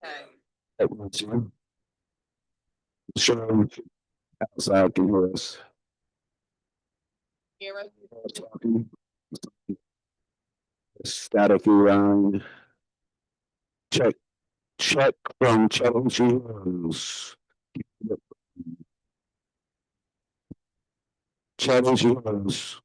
Okay. Check 1 2. Show outside can hear us Hear us? talking. Static around. Check, check from Chattahoochee Hills. Chattahoochee Hills.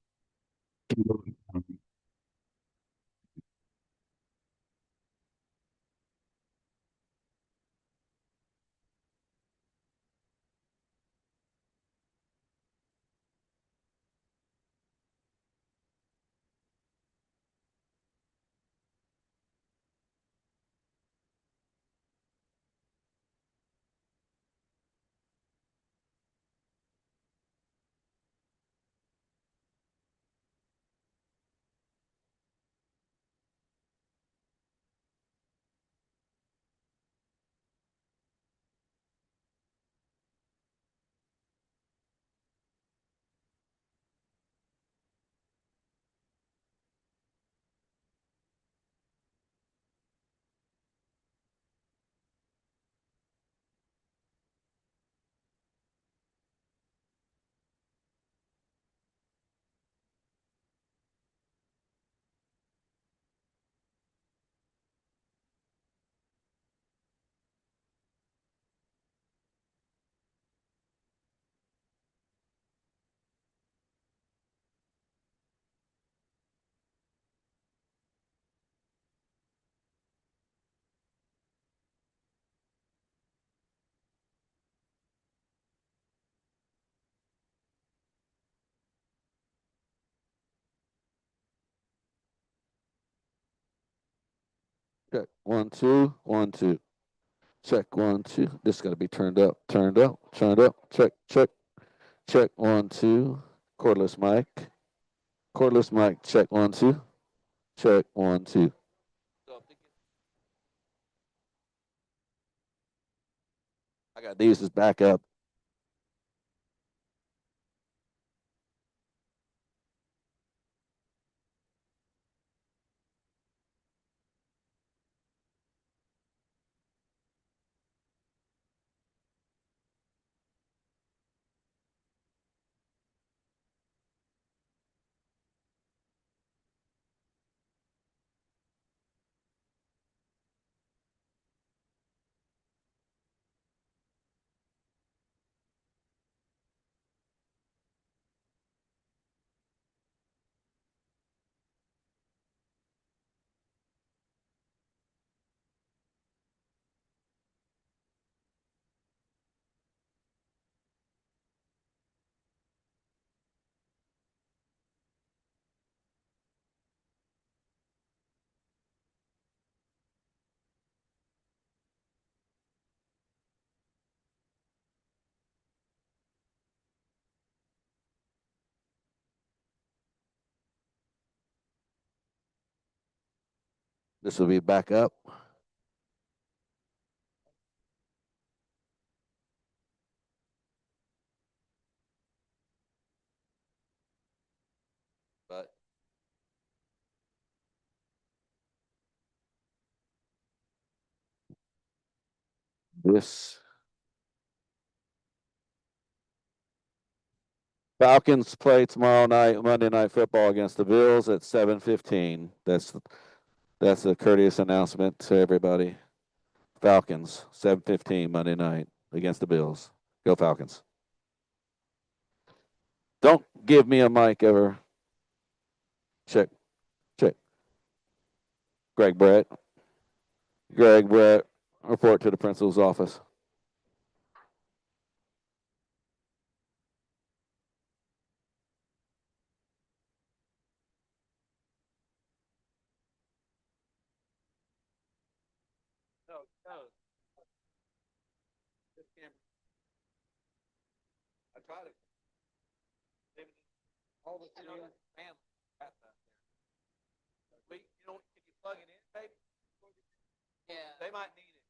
Check 1 2 1 2. Check 1 2. This got to be turned up, turned up, turned up. Check, check, check 1 2. Cordless mic, cordless mic. Check 1 2. Check 1 2. I got these as backup. This will be backup. But this Falcons play tomorrow night, Monday Night Football against the Bills at 7:15. That's a courteous announcement to everybody. Falcons 7:15 Monday night against the Bills. Go Falcons! Don't give me a mic ever. Check, check. Greg Brett. Greg Brett. Report to the principal's office. No, no. I tried it. All the family. Wait, can you plug it in, baby? Yeah. They might need it.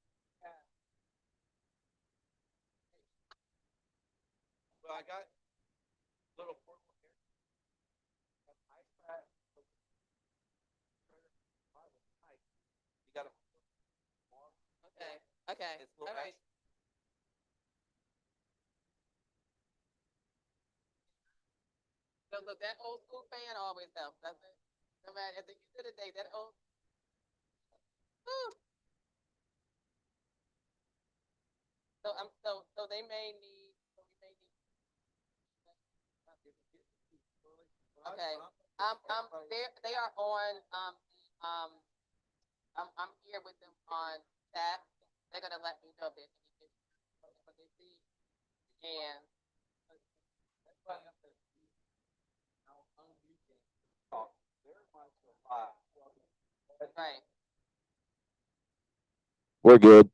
Well, I got little portable here. You got a Okay. Okay, all right. So look, that old school fan always helps, doesn't it? No matter at the end of the day, that old. Woo. So they may need. So we may need. Okay, they are on I'm here with them on chat. They're gonna let me know if there's any issues what they see. And right. We're good.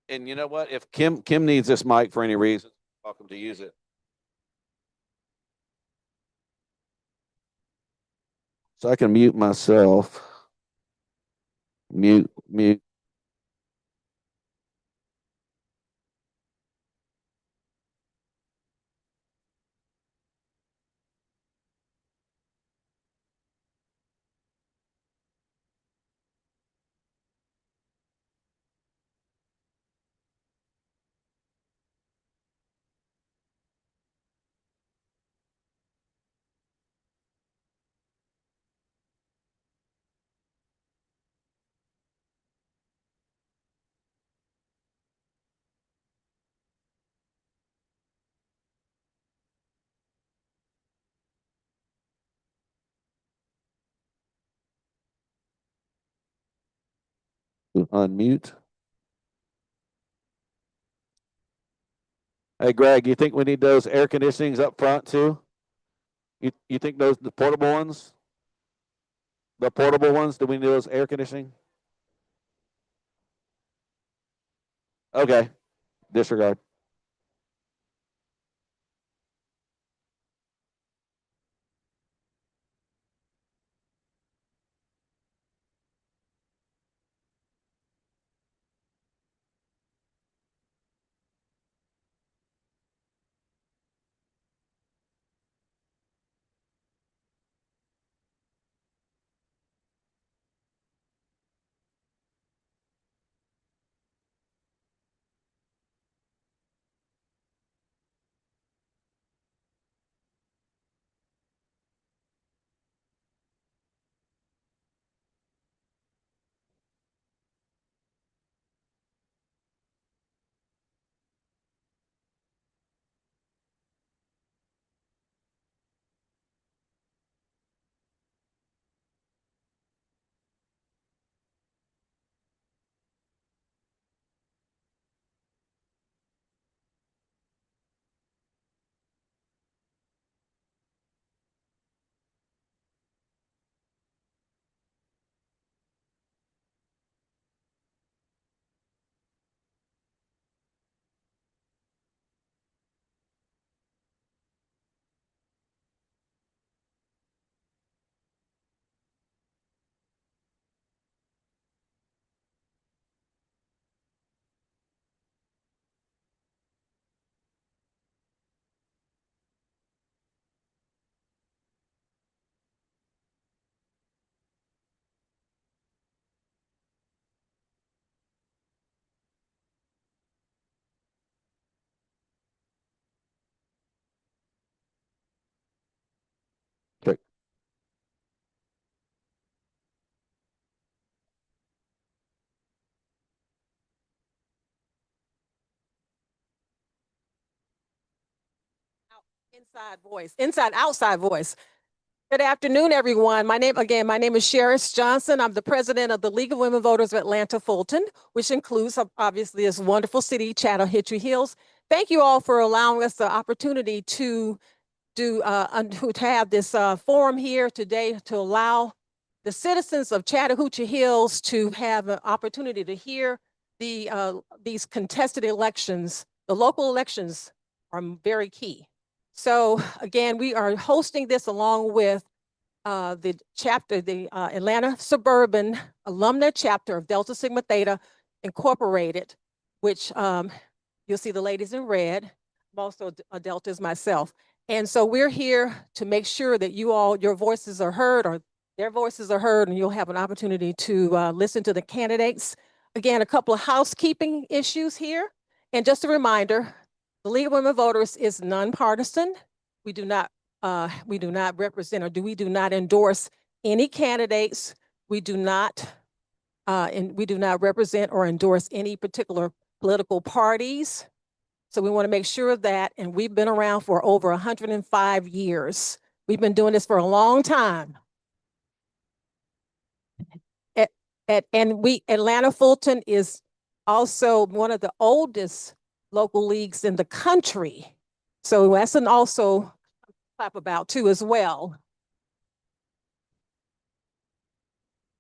And you know what? If Kim needs this mic for any reason, welcome to use it. So I can mute myself. Mute. Unmute. Hey, Greg, you think we need those air conditionings up front too? You think those the portable ones? The portable ones? Do we need those air conditioning? Okay. Disregard. Okay. Inside outside voice. Good afternoon, everyone. My name is Sheris Johnson. I'm the president of the League of Women Voters of Atlanta Fulton, which includes obviously this wonderful city, Chattahoochee Hills. Thank you all for allowing us the opportunity to have this forum here today to allow the citizens of Chattahoochee Hills to have an opportunity to hear these contested elections. The local elections are very key. So again, we are hosting this along with the Atlanta Suburban Alumni Chapter of Delta Sigma Theta Incorporated, which you'll see the ladies in red. I'm also a Delta as myself. And so we're here to make sure that your voices are heard, or their voices are heard and you'll have an opportunity to listen to the candidates. Again, a couple of housekeeping issues here. And just a reminder, the League of Women Voters is nonpartisan. We do not represent or we do not endorse any candidates. We do not represent or endorse any particular political parties. So we want to make sure of that, and we've been around for over 105 years. We've been doing this for a long time. Atlanta Fulton is also one of the oldest local leagues in the country. So that's an also clap about too as well.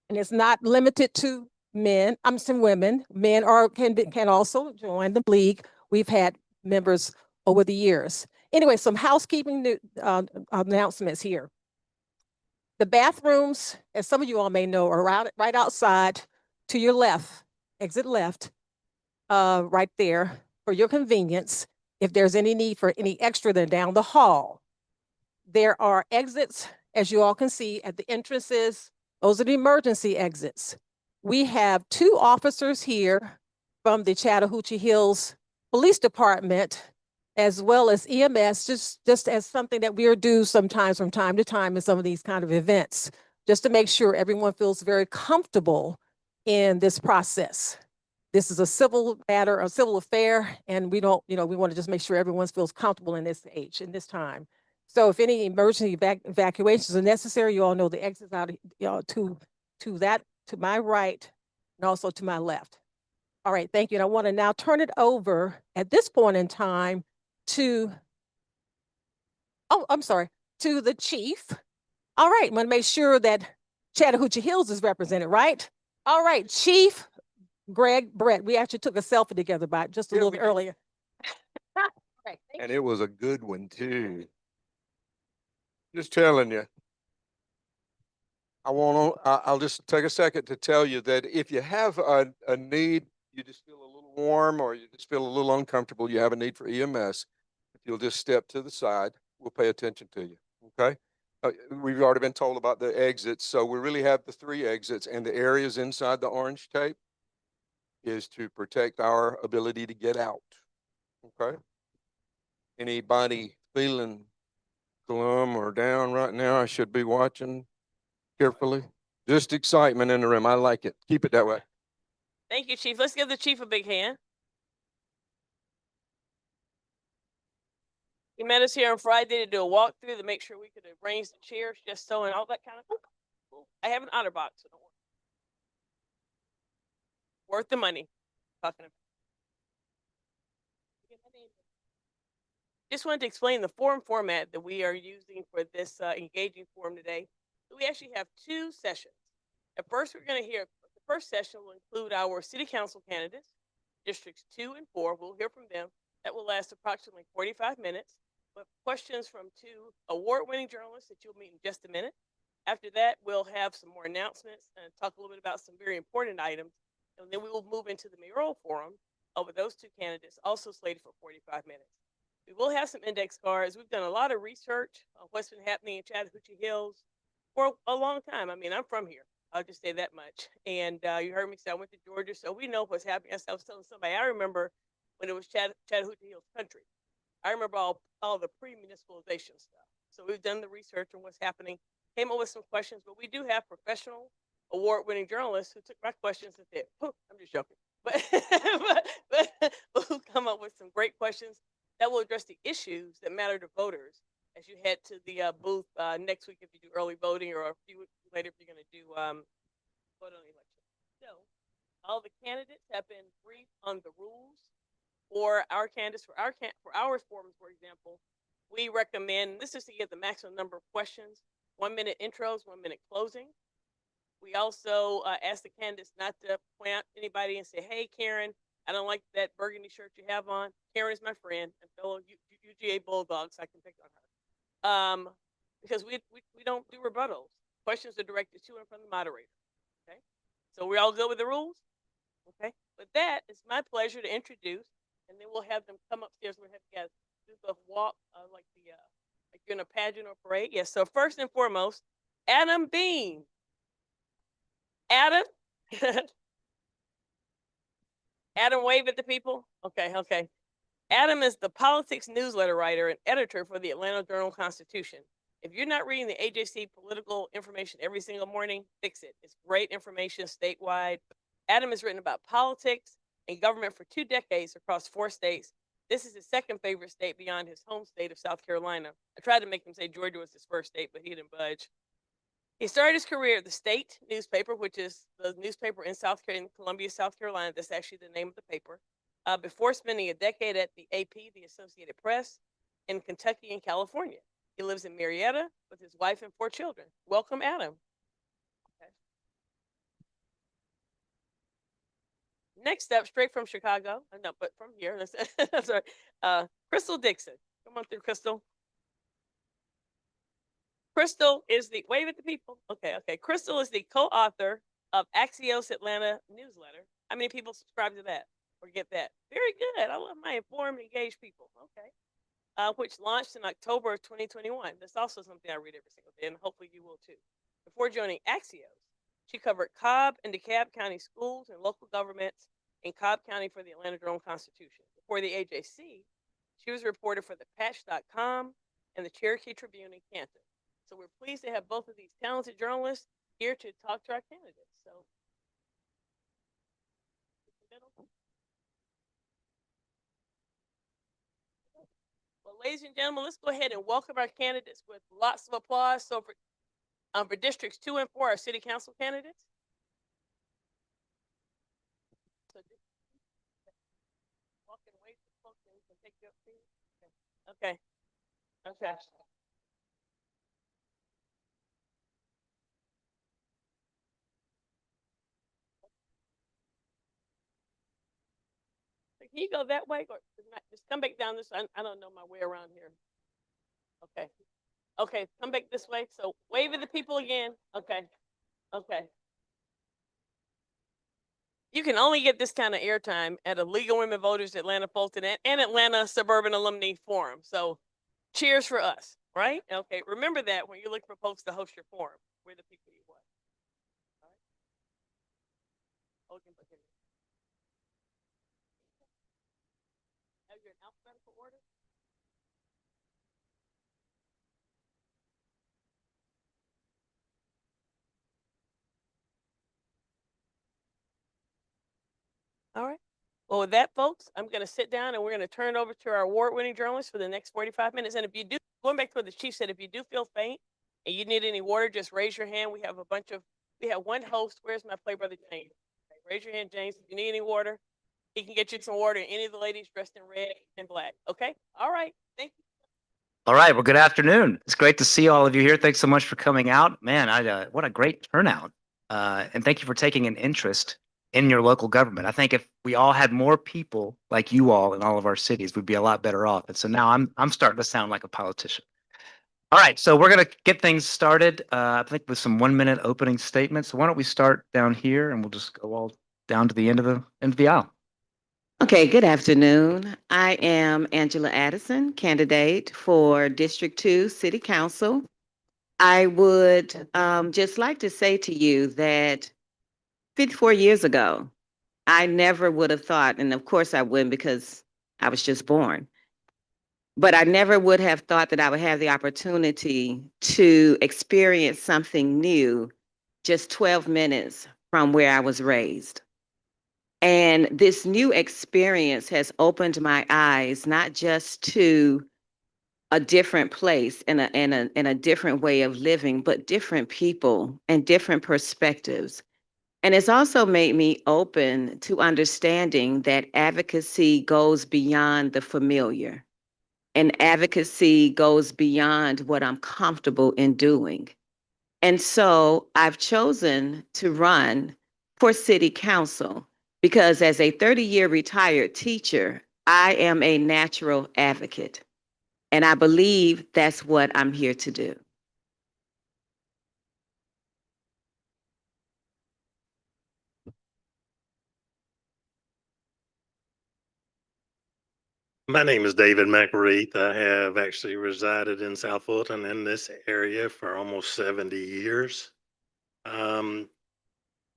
And it's not limited to men, some women. Men can also join the league. We've had members over the years. Anyway, some housekeeping announcements here. The bathrooms, as some of you all may know, are right outside to your left, exit left, right there for your convenience. If there's any need for any extra, they're down the hall. There are exits, as you all can see, at the entrances. Those are the emergency exits. We have 2 officers here from the Chattahoochee Hills Police Department, as well as EMS, just as something that we are due sometimes from time to time in some of these kind of events, just to make sure everyone feels very comfortable in this process. This is a civil matter, a civil affair, and we don't, we want to just make sure everyone feels comfortable in this age, in this time. So if any emergency evacuations are necessary, you all know the exits out to my right and also to my left. All right, thank you. And I want to now turn it over at this point in time to the chief. All right, I want to make sure that Chattahoochee Hills is represented, right? All right, Chief Greg Brett. We actually took a selfie together just a little bit earlier. Right, and it was a good one too. Just telling you. I'll just take a second to tell you that if you have a need, you just feel a little warm or you just feel a little uncomfortable, you have a need for EMS, if you'll just step to the side, we'll pay attention to you, okay? We've already been told about the exits, so we really have the 3 exits, and the areas inside the orange tape is to protect our ability to get out, okay? Anybody feeling glum or down right now, I should be watching carefully. Just excitement in the room. I like it. Keep it that way. Thank you, Chief. Let's give the Chief a big hand. He met us here on Friday to do a walkthrough to make sure we could arrange the chairs just so and all that kind of stuff. I have an otter box. So don't worry. Worth the money. Talking about. Just wanted to explain the forum format that we are using for this engaging forum today. So we actually have 2 sessions. At first, we're going to hear, the first session will include our city council candidates, districts 2 and 4. We'll hear from them. That will last approximately 45 minutes. But questions from 2 award-winning journalists that you'll meet in just a minute. After that, we'll have some more announcements and talk a little bit about some very important items. And then we will move into the mayoral forum over those 2 candidates, also slated for 45 minutes. We will have some index cards. We've done a lot of research on what's been happening in Chattahoochee Hills for a long time. I mean, I'm from here. I'll just say that much. And you heard me say I went to Georgia, so we know what's happening. As I was telling somebody, I remember when it was Chattahoochee Hills country. I remember all the pre-municipalization stuff. So we've done the research on what's happening, came up with some questions, but we do have professional award-winning journalists who took my questions and said, I'm just joking, but who come up with some great questions that will address the issues that matter to voters as you head to the booth next week if you do early voting, or a few weeks later if you're going to do vote on the election. So all the candidates have been briefed on the rules for our candidates. For our forums, for example, we recommend, this is to get the maximum number of questions, 1-minute intros, 1-minute closing. We also ask the candidates not to point out anybody and say, hey, Karen, I don't like that burgundy shirt you have on. Karen is my friend and fellow UGA Bulldogs. So I can pick on her. Because we don't do rebuttals. Questions are directed to and from the moderator. Okay. So we're all good with the rules? Okay. With that, it's my pleasure to introduce, and then we'll have them come upstairs. We'll have you guys do the walk like you're in a pageant or parade. Yes. So first and foremost, Adam Bean. Adam? Adam, wave at the people. Okay, okay. Adam is the politics newsletter writer and editor for the Atlanta Journal-Constitution. If you're not reading the AJC political information every single morning, fix it. It's great information statewide. Adam has written about politics and government for 2 decades across 4 states. This is his second favorite state beyond his home state of South Carolina. I tried to make him say Georgia was his first state, but he didn't budge. He started his career at the State newspaper, which is the newspaper in Columbia, South Carolina. That's actually the name of the paper. Before spending a decade at the AP, the Associated Press, in Kentucky and California. He lives in Marietta with his wife and 4 children. Welcome, Adam. Okay. Next up, straight from Chicago. No, but from here. That's right. Crystal Dixon. Come on through, Crystal. Crystal is the, wave at the people. Okay, okay. Crystal is the co-author of Axios Atlanta newsletter. How many people subscribe to that or get that? Very good. I love my informed, engaged people. Okay. Which launched in October of 2021. That's also something I read every single day, and hopefully you will too. Before joining Axios, she covered Cobb and DeKalb County schools and local governments in Cobb County for the Atlanta Journal-Constitution. Before the AJC, she was a reporter for the Patch.com and the Cherokee Tribune in Canton. So we're pleased to have both of these talented journalists here to talk to our candidates. So, well, ladies and gentlemen, let's go ahead and welcome our candidates with lots of applause. So for districts 2 and 4, our city council candidates. So walk and wait for folks and we can take you up to you. Okay. Okay. Can you go that way or just come back down this? I don't know my way around here. Okay. Okay, come back this way. So wave at the people again. Okay. Okay. You can only get this kind of airtime at a League of Women Voters Atlanta Fulton and Atlanta Suburban Alumni Forum. So cheers for us, right? Okay, remember that when you're looking for folks to host your forum. We're the people you want. All right. Okay, have you in alphabetical order? All right. Well, with that, folks, I'm going to sit down and we're going to turn it over to our award-winning journalist for the next 45 minutes. And if you do, going back to what the chief said, if you do feel faint and you need any water, just raise your hand. We have one host. Where's my play brother, James? Okay, raise your hand, James. If you need any water, he can get you some water. Any of the ladies dressed in red and black. Okay? All right. Thank you. All right. Well, good afternoon. It's great to see all of you here. Thanks so much for coming out. Man, what a great turnout. And thank you for taking an interest in your local government. I think if we all had more people like you all in all of our cities, we'd be a lot better off. And so now I'm starting to sound like a politician. All right. So we're going to get things started, I think, with some 1-minute opening statements. So why don't we start down here and we'll just go all down to the end of the aisle. Okay, good afternoon. I am Angela Addison, candidate for District 2 City Council. I would just like to say to you that 54 years ago, I never would have thought, and of course I wouldn't because I was just born, but I never would have thought that I would have the opportunity to experience something new just 12 minutes from where I was raised. And this new experience has opened my eyes, not just to a different place and a different way of living, but different people and different perspectives. And it's also made me open to understanding that advocacy goes beyond the familiar. And advocacy goes beyond what I'm comfortable in doing. And so I've chosen to run for city council because as a 30-year retired teacher, I am a natural advocate. And I believe that's what I'm here to do. My name is David McReath. I have actually resided in South Fulton in this area for almost 70 years. I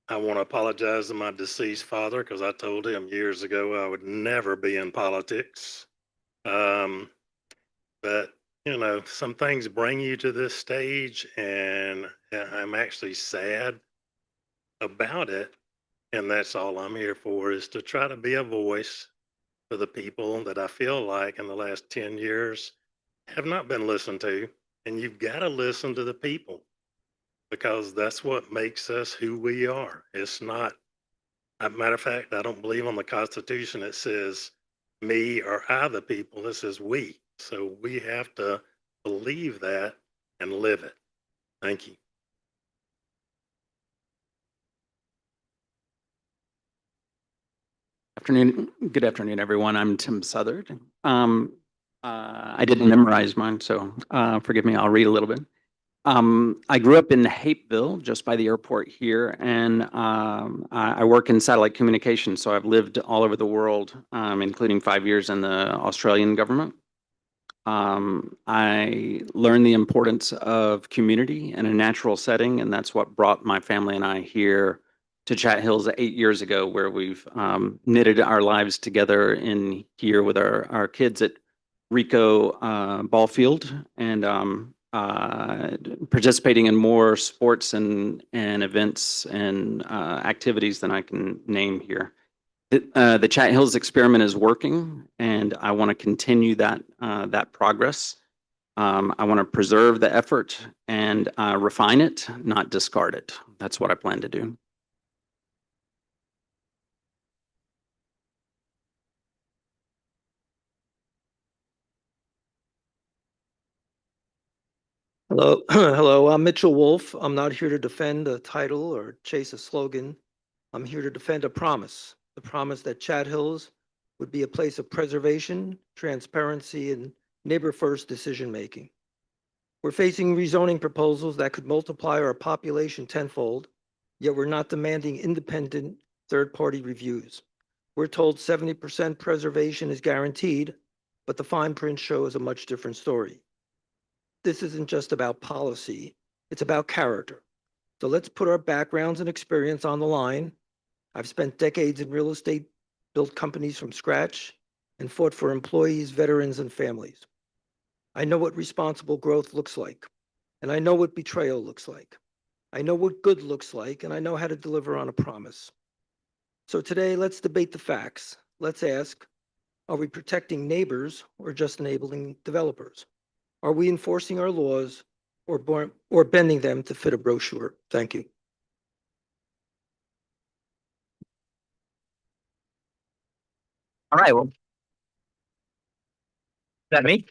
want to apologize to my deceased father because I told him years ago I would never be in politics. But you know, some things bring you to this stage, and I'm actually sad about it. And that's all I'm here for, is to try to be a voice for the people that I feel like in the last 10 years have not been listened to. And you've got to listen to the people, because that's what makes us who we are. It's not, as a matter of fact, I don't believe on the Constitution it says me or I the people. This is we. So we have to believe that and live it. Thank you. Good afternoon, everyone. I'm Tim Southard. I didn't memorize mine, so forgive me, I'll read a little bit. I grew up in Hapeville, just by the airport here, and I work in satellite communications, so I've lived all over the world, including 5 years in the Australian government. I learned the importance of community in a natural setting, and that's what brought my family and I here to Chat Hills 8 years ago, where we've knitted our lives together in here with our kids at Rico Ball Field, and participating in more sports and events and activities than I can name here. The Chat Hills experiment is working, and I want to continue that progress. I want to preserve the effort and refine it, not discard it. That's what I plan to do. Hello, hello, I'm Mitchell Wolf. I'm not here to defend a title or chase a slogan. I'm here to defend a promise, the promise that Chat Hills would be a place of preservation, transparency, and neighbor-first decision-making. We're facing rezoning proposals that could multiply our population tenfold, yet we're not demanding independent third-party reviews. We're told 70% preservation is guaranteed, but the fine print shows a much different story. This isn't just about policy, it's about character. So let's put our backgrounds and experience on the line. I've spent decades in real estate, built companies from scratch, and fought for employees, veterans, and families. I know what responsible growth looks like, and I know what betrayal looks like. I know what good looks like, and I know how to deliver on a promise. So today, let's debate the facts. Let's ask, are we protecting neighbors or just enabling developers? Are we enforcing our laws or bending them to fit a brochure? Thank you. All right, well. Is that me?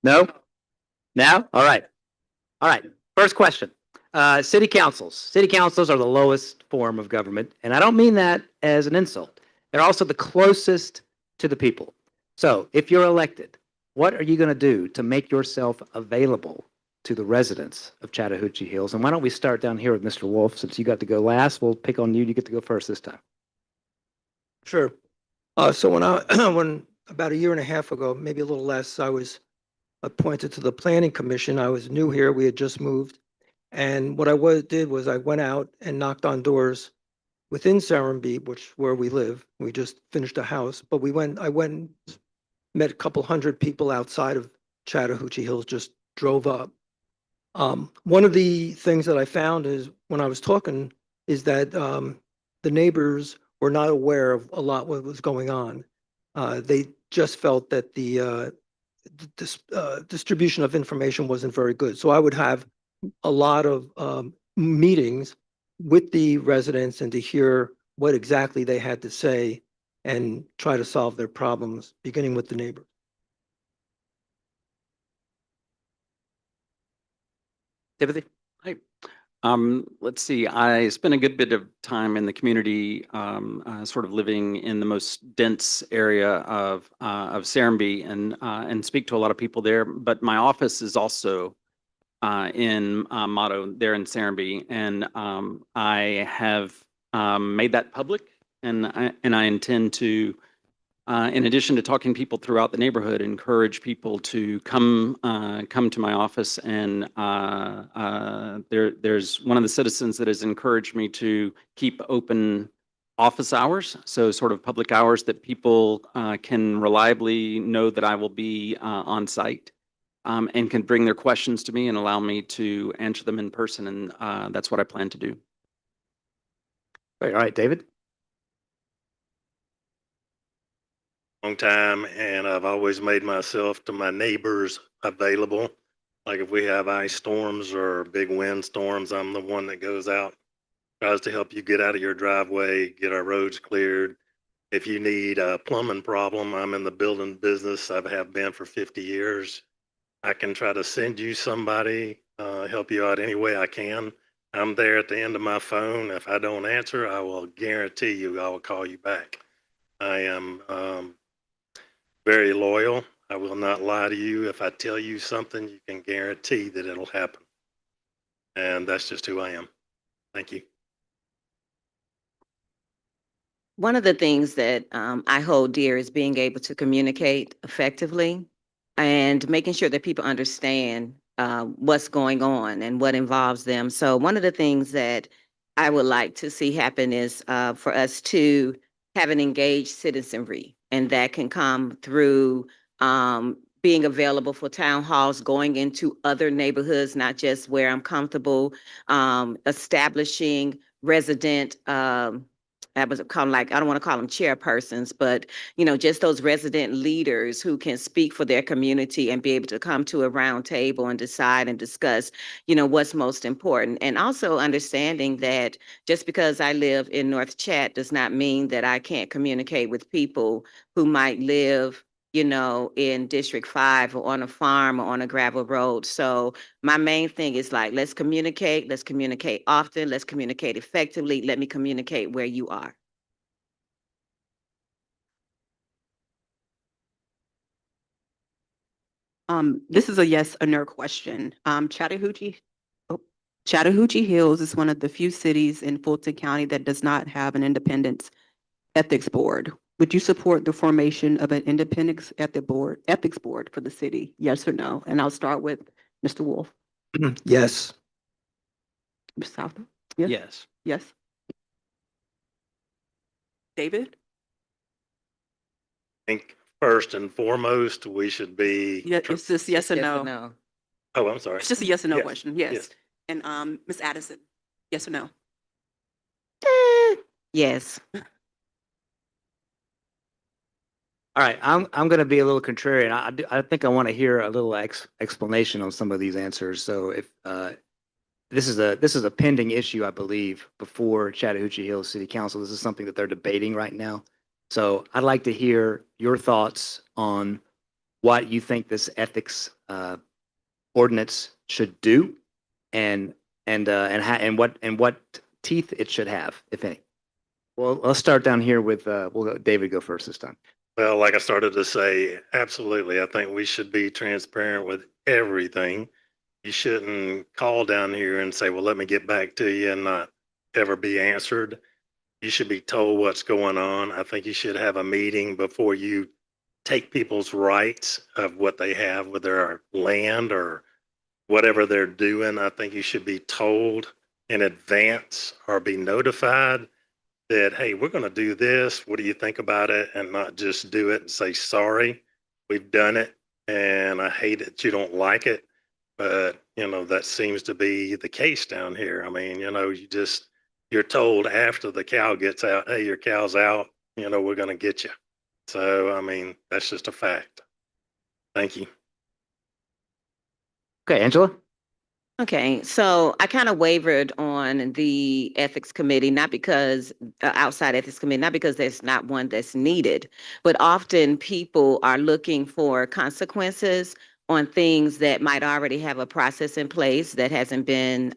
No? Now? All right. All right. First question. City councils. City councils are the lowest form of government, and I don't mean that as an insult. They're also the closest to the people. So if you're elected, what are you going to do to make yourself available to the residents of Chattahoochee Hills? And why don't we start down here with Mr. Wolf? Since you got to go last, we'll pick on you. You get to go first this time. Sure. So when when about a year and a half ago, maybe a little less, I was appointed to the Planning Commission. I was new here. We had just moved. And what I did was I went out and knocked on doors within Serenbe, where we live. We just finished a house, but I went and met a couple hundred people outside of Chattahoochee Hills, just drove up. One of the things that I found is when I was talking is that the neighbors were not aware of a lot what was going on. They just felt that the distribution of information wasn't very good. So I would have a lot of meetings with the residents and to hear what exactly they had to say and try to solve their problems, beginning with the neighbors. Timothy? Hi. Let's see, I spent a good bit of time in the community, sort of living in the most dense area of Serenbe and speak to a lot of people there. But my office is also in Motto there in Serenbe, and I have made that public, and I intend to, in addition to talking to people throughout the neighborhood, encourage people to come to my office. And there's one of the citizens that has encouraged me to keep open office hours, so sort of public hours that people can reliably know that I will be on site. And can bring their questions to me and allow me to answer them in person. And that's what I plan to do. All right, David. Long time, and I've always made myself to my neighbors available. Like if we have ice storms or big wind storms, I'm the one that goes out, tries to help you get out of your driveway, get our roads cleared. If you need a plumbing problem, I'm in the building business. I have been for 50 years. I can try to send you somebody, help you out any way I can. I'm there at the end of my phone. If I don't answer, I will guarantee you I will call you back. I am very loyal. I will not lie to you. If I tell you something, you can guarantee that it'll happen. And that's just who I am. Thank you. One of the things that I hold dear is being able to communicate effectively and making sure that people understand what's going on and what involves them. So one of the things that I would like to see happen is for us to have an engaged citizenry, and that can come through being available for town halls, going into other neighborhoods, not just where I'm comfortable, establishing resident I was call them like, I don't want to call them chairpersons, but just those resident leaders who can speak for their community and be able to come to a round table and decide and discuss, what's most important. And also understanding that just because I live in North Chat does not mean that I can't communicate with people who might live in District 5 or on a farm or on a gravel road. So my main thing is like, let's communicate often, let's communicate effectively. Let me communicate where you are. This is a yes or no question. Chattahoochee Hills is one of the few cities in Fulton County that does not have an independence ethics board. Would you support the formation of an independence ethics board for the city? Yes or no? And I'll start with Mr. Wolf. Yes. Mr. Southern? Yes. Yes. Yes. David? I think first and foremost, we should be. Yeah, it's just yes or no. No. Oh, I'm sorry. It's just a yes or no Yes. question. Yes. Yes. And Ms. Addison, yes or no? Yes. All right, I'm going to be a little contrarian. I think I want to hear a little explanation on some of these answers. So if this is a pending issue, I believe, before Chattahoochee Hills City Council. This is something that they're debating right now. So I'd like to hear your thoughts on what you think this ethics ordinance should do, and what teeth it should have, if any. Well, let's start down here with we'll go David go first this time. Well, like I started to say, absolutely. I think we should be transparent with everything. You shouldn't call down here and say, well, let me get back to you, and not ever be answered. You should be told what's going on. I think you should have a meeting before you take people's rights of what they have with their land or whatever they're doing. I think you should be told in advance or be notified that, hey, we're going to do this. What do you think about it? And not just do it and say, sorry, we've done it, and I hate it. You don't like it. But, that seems to be the case down here. I mean, you're told after the cow gets out, hey, your cow's out, we're going to get you. So, I mean, that's just a fact. Thank you. Okay, Angela. Okay, so I kind of wavered on the ethics committee, not because outside ethics committee, not because there's not one that's needed, but often people are looking for consequences on things that might already have a process in place that hasn't been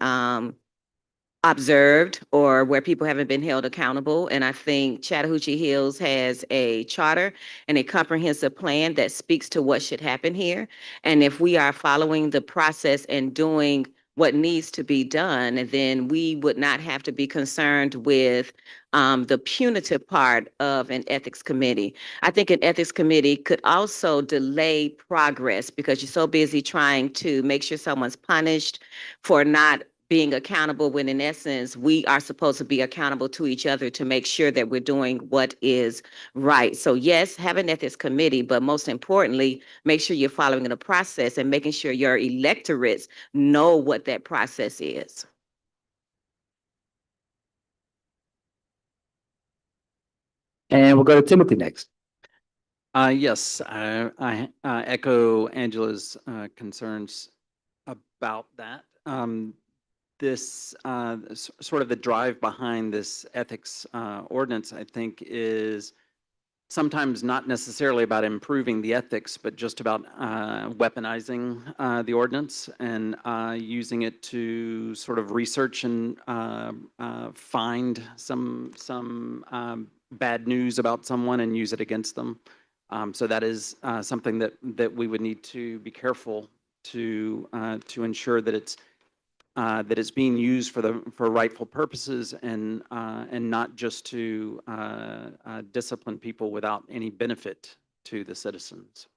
observed or where people haven't been held accountable. And I think Chattahoochee Hills has a charter and a comprehensive plan that speaks to what should happen here. And if we are following the process and doing what needs to be done, then we would not have to be concerned with the punitive part of an ethics committee. I think an ethics committee could also delay progress because you're so busy trying to make sure someone's punished for not being accountable when in essence, we are supposed to be accountable to each other to make sure that we're doing what is right. So yes, have an ethics committee, but most importantly, make sure you're following the process and making sure your electorates know what that process is. And we'll go to Timothy next. Yes, I echo Angela's concerns about that. This sort of the drive behind this ethics ordinance, I think, is sometimes not necessarily about improving the ethics, but just about weaponizing the ordinance and using it to sort of research and find some bad news about someone and use it against them. So that is something that we would need to be careful to ensure that it's being used for rightful purposes and not just to discipline people without any benefit to the citizens.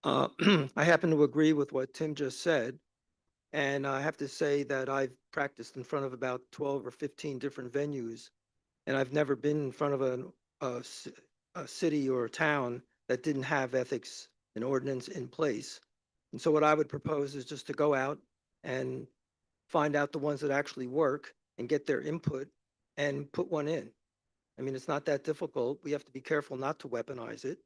I happen to agree with what Tim just said. And I have to say that I've practiced in front of about 12 or 15 different venues. And I've never been in front of a city or a town that didn't have ethics and ordinance in place. And so what I would propose is just to go out and find out the ones that actually work and get their input and put one in. I mean, it's not that difficult. We have to be careful not to weaponize it,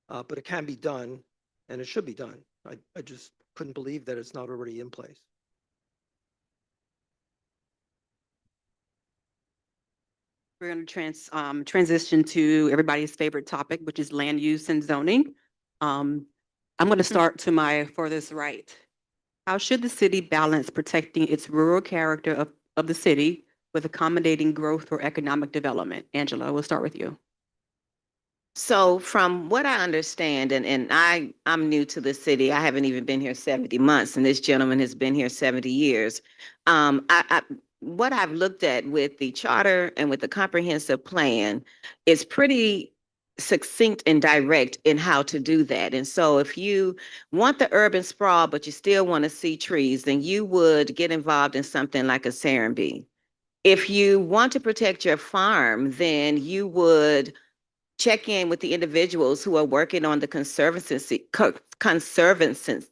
but it can be done and it should be done. I just couldn't believe that it's not already in place. We're going to transition to everybody's favorite topic, which is land use and zoning. I'm going to start to my furthest right. How should the city balance protecting its rural character of the city with accommodating growth or economic development? Angela, we'll start with you. So from what I understand, and I'm new to the city, I haven't even been here 70 months, and this gentleman has been here 70 years. What I've looked at with the charter and with the comprehensive plan is pretty succinct and direct in how to do that. And so if you want the urban sprawl, but you still want to see trees, then you would get involved in something like a Serenbe. If you want to protect your farm, then you would check in with the individuals who are working on the conservancy, the CONSERVANCY,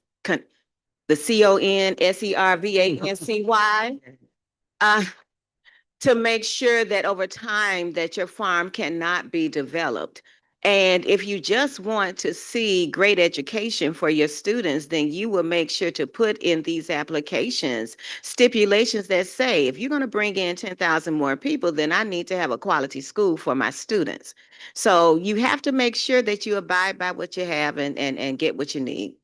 to make sure that over time that your farm cannot be developed. And if you just want to see great education for your students, then you will make sure to put in these applications stipulations that say, if you're going to bring in 10,000 more people, then I need to have a quality school for my students. So you have to make sure that you abide by what you have and get what you need.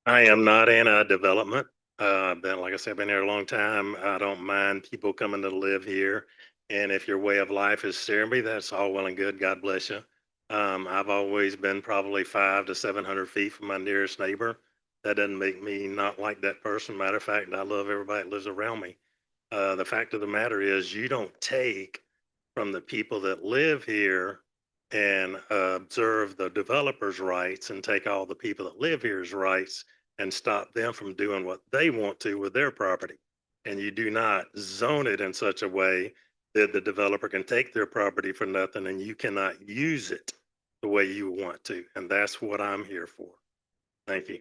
I am not anti-development. Like I said, I've been here a long time. I don't mind people coming to live here. And if your way of life is Serenbe, that's all well and good. God bless you. I've always been probably 500 to 700 feet from my nearest neighbor. That doesn't make me not like that person. Matter of fact, I love everybody that lives around me. The fact of the matter is you don't take from the people that live here and observe the developers' rights and take all the people that live here's rights and stop them from doing what they want to with their property. And you do not zone it in such a way that the developer can take their property for nothing and you cannot use it the way you want to. And that's what I'm here for. Thank you.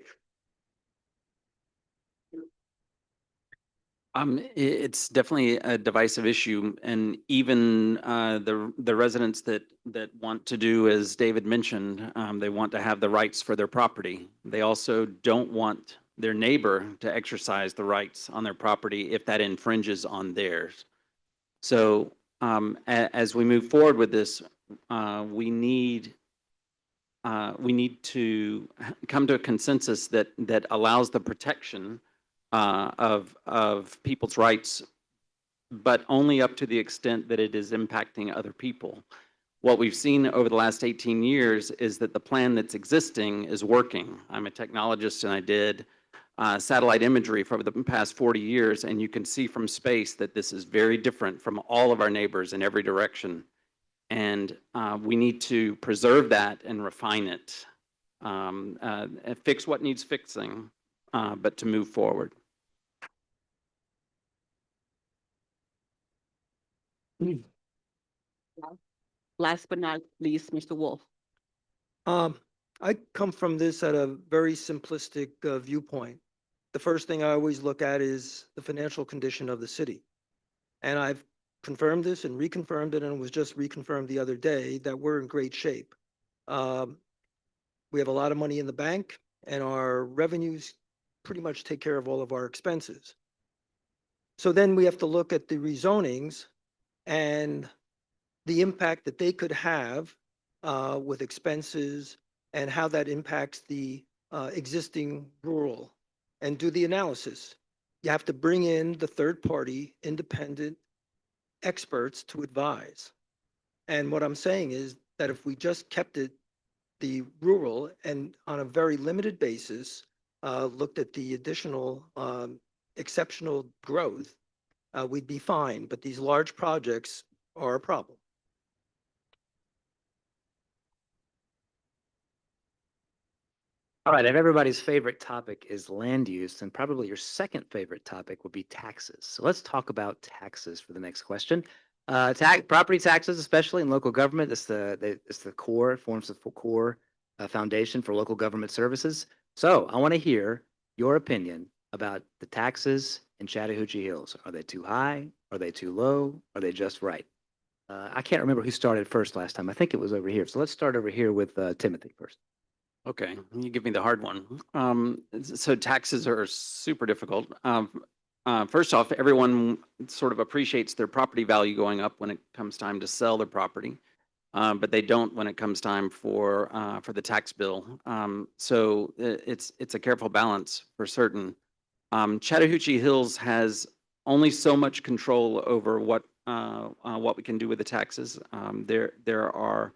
It's definitely a divisive issue, and even the residents that want to do, as David mentioned, they want to have the rights for their property. They also don't want their neighbor to exercise the rights on their property if that infringes on theirs. So as we move forward with this, we need to come to a consensus that allows the protection of people's rights, but only up to the extent that it is impacting other people. What we've seen over the last 18 years is that the plan that's existing is working. I'm a technologist and I did satellite imagery for the past 40 years, and you can see from space that this is very different from all of our neighbors in every direction. And we need to preserve that and refine it, fix what needs fixing, but to move forward. Last but not least, Mr. Wolf. I come from this at a very simplistic viewpoint. The first thing I always look at is the financial condition of the city. And I've confirmed this and reconfirmed it, and it was just reconfirmed the other day that we're in great shape. We have a lot of money in the bank, and our revenues pretty much take care of all of our expenses. So then we have to look at the rezonings and the impact that they could have with expenses and how that impacts the existing rural, and do the analysis. You have to bring in the third-party independent experts to advise. And what I'm saying is that if we just kept it the rural and on a very limited basis, looked at the additional exceptional growth, we'd be fine. But these large projects are a problem. All right, if everybody's favorite topic is land use, then probably your second favorite topic would be taxes. So let's talk about taxes for the next question. Property taxes, especially in local government, it's the core, forms the core foundation for local government services. So I want to hear your opinion about the taxes in Chattahoochee Hills. Are they too high? Are they too low? Are they just right? I can't remember who started first last time. I think it was over here. So let's start over here with Timothy first. Okay, you give me the hard one. So taxes are super difficult. First off, everyone sort of appreciates their property value going up when it comes time to sell their property, but they don't when it comes time for the tax bill. So it's a careful balance for certain. Chattahoochee Hills has only so much control over what we can do with the taxes. There are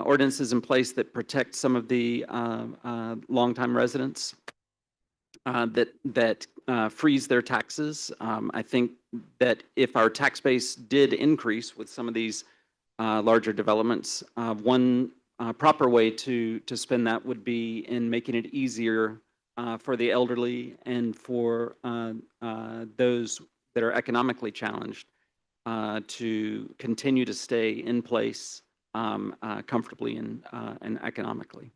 ordinances in place that protect some of the longtime residents that freeze their taxes. I think that if our tax base did increase with some of these larger developments, one proper way to spend that would be in making it easier for the elderly and for those that are economically challenged to continue to stay in place comfortably and economically.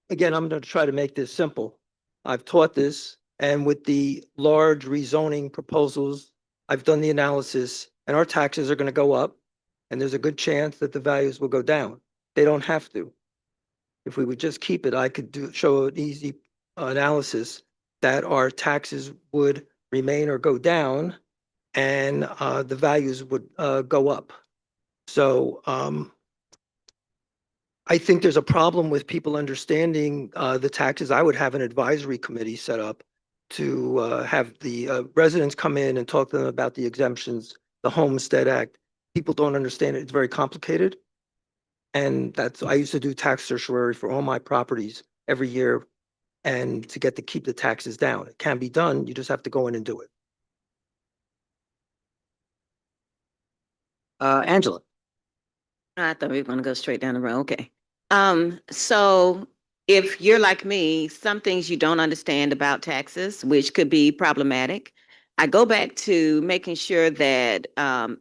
Again, I'm going to try to make this simple. I've taught this, and with the large rezoning proposals, I've done the analysis, and our taxes are going to go up, and there's a good chance that the values will go down. They don't have to. If we would just keep it, I could show an easy analysis that our taxes would remain or go down, and the values would go up. So I think there's a problem with people understanding the taxes. I would have an advisory committee set up to have the residents come in and talk to them about the exemptions, the Homestead Act. People don't understand it. It's very complicated. And I used to do tax certiorari for all my properties every year, and to keep the taxes down. It can be done. You just have to go in and do it. Angela. I thought we were going to go straight down the road. Okay. So if you're like me, some things you don't understand about taxes, which could be problematic. I go back to making sure that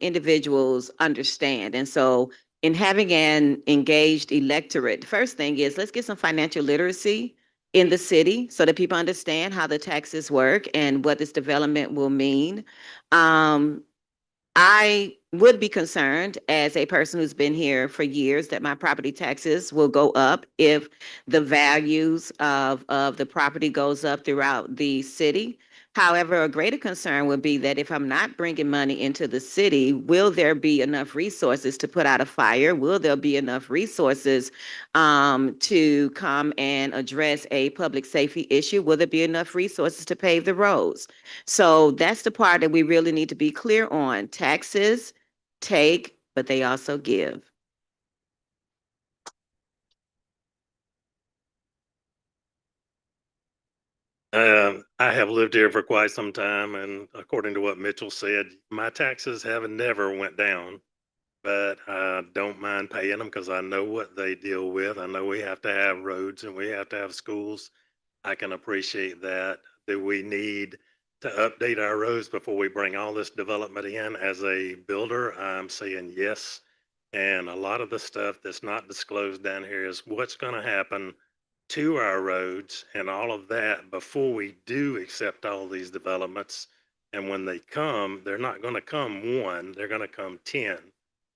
individuals understand. And so in having an engaged electorate, the first thing is let's get some financial literacy in the city so that people understand how the taxes work and what this development will mean. I would be concerned as a person who's been here for years that my property taxes will go up if the values of the property goes up throughout the city. However, a greater concern would be that if I'm not bringing money into the city, will there be enough resources to put out a fire? Will there be enough resources to come and address a public safety issue? Will there be enough resources to pave the roads? So that's the part that we really need to be clear on. Taxes take, but they also give. I have lived here for quite some time, and according to what Mitchell said, my taxes have never went down. But I don't mind paying them because I know what they deal with. I know we have to have roads and we have to have schools. I can appreciate that. Do we need to update our roads before we bring all this development in? As a builder, I'm saying yes. And a lot of the stuff that's not disclosed down here is what's going to happen to our roads and all of that before we do accept all these developments. And when they come, they're not going to come one, they're going to come 10.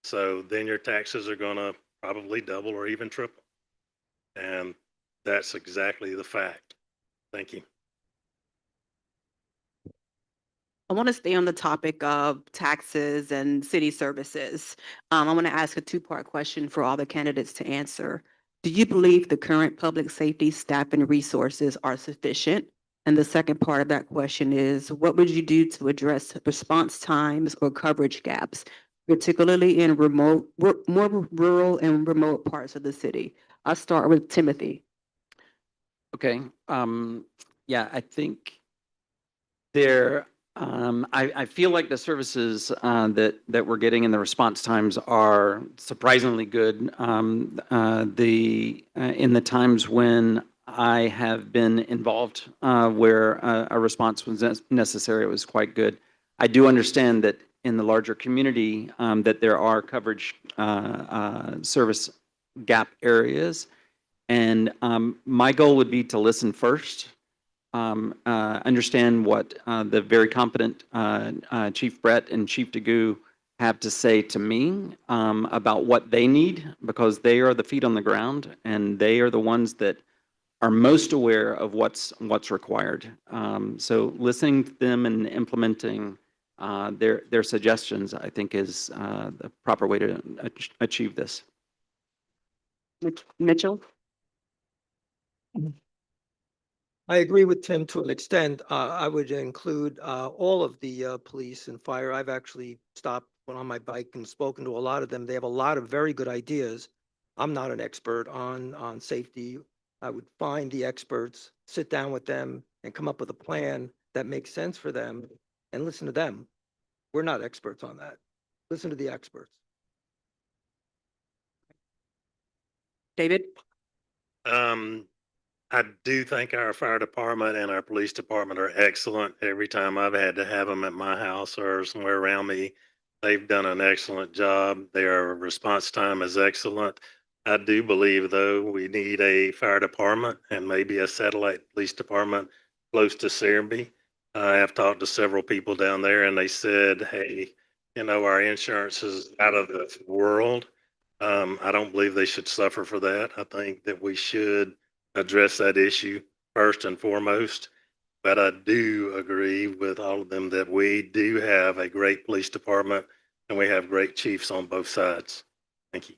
So then your taxes are going to probably double or even triple. And that's exactly the fact. Thank you. I want to stay on the topic of taxes and city services. I want to ask a two-part question for all the candidates to answer. Do you believe the current public safety staff and resources are sufficient? And the second part of that question is, what would you do to address response times or coverage gaps, particularly in more rural and remote parts of the city? I'll start with Timothy. Okay. Yeah, I think there, I feel like the services that we're getting and the response times are surprisingly good. In the times when I have been involved where a response was necessary, it was quite good. I do understand that in the larger community that there are coverage service gap areas. And my goal would be to listen first, understand what the very competent Chief Brett and Chief DeGoo have to say to me about what they need, because they are the feet on the ground and they are the ones that are most aware of what's required. So listening to them and implementing their suggestions, I think, is the proper way to achieve this. Mitchell? I agree with Tim to an extent. I would include all of the police and fire. I've actually stopped, went on my bike and spoken to a lot of them. They have a lot of very good ideas. I'm not an expert on safety. I would find the experts, sit down with them and come up with a plan that makes sense for them and listen to them. We're not experts on that. Listen to the experts. David? I do think our fire department and our police department are excellent. Every time I've had to have them at my house or somewhere around me, they've done an excellent job. Their response time is excellent. I do believe, though, we need a fire department and maybe a satellite police department close to Serenbe. I have talked to several people down there and they said, hey, our insurance is out of the world. I don't believe they should suffer for that. I think that we should address that issue first and foremost. But I do agree with all of them that we do have a great police department and we have great chiefs on both sides. Thank you.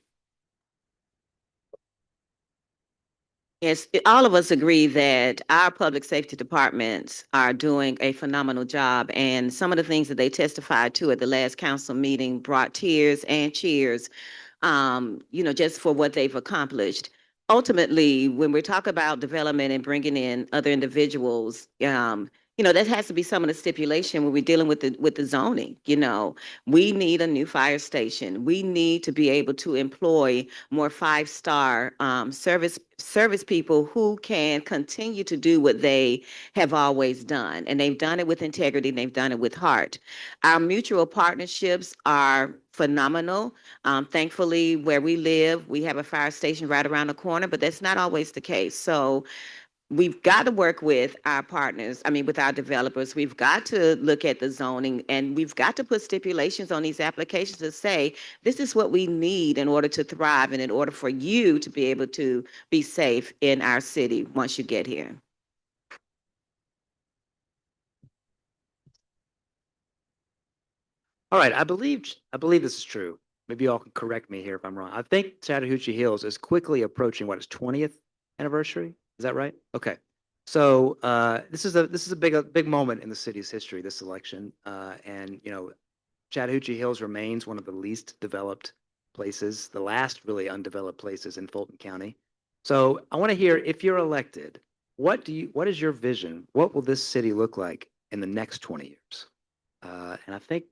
Yes, all of us agree that our public safety departments are doing a phenomenal job. And some of the things that they testified to at the last council meeting brought tears and cheers, just for what they've accomplished. Ultimately, when we talk about development and bringing in other individuals, that has to be some of the stipulation when we're dealing with the zoning. We need a new fire station. We need to be able to employ more 5-star service people who can continue to do what they have always done. And they've done it with integrity and they've done it with heart. Our mutual partnerships are phenomenal. Thankfully, where we live, we have a fire station right around the corner, but that's not always the case. So we've got to work with our partners, with our developers. We've got to look at the zoning, and we've got to put stipulations on these applications to say, this is what we need in order to thrive and in order for you to be able to be safe in our city once you get here. All right, I believe this is true. Maybe y'all can correct me here if I'm wrong. I think Chattahoochee Hills is quickly approaching what, its 20th anniversary? Is that right? Okay. So this is a big moment in the city's history, this election. And Chattahoochee Hills remains one of the least developed places, the last really undeveloped places in Fulton County. So I want to hear, if you're elected, what is your vision? What will this city look like in the next 20 years? And I think,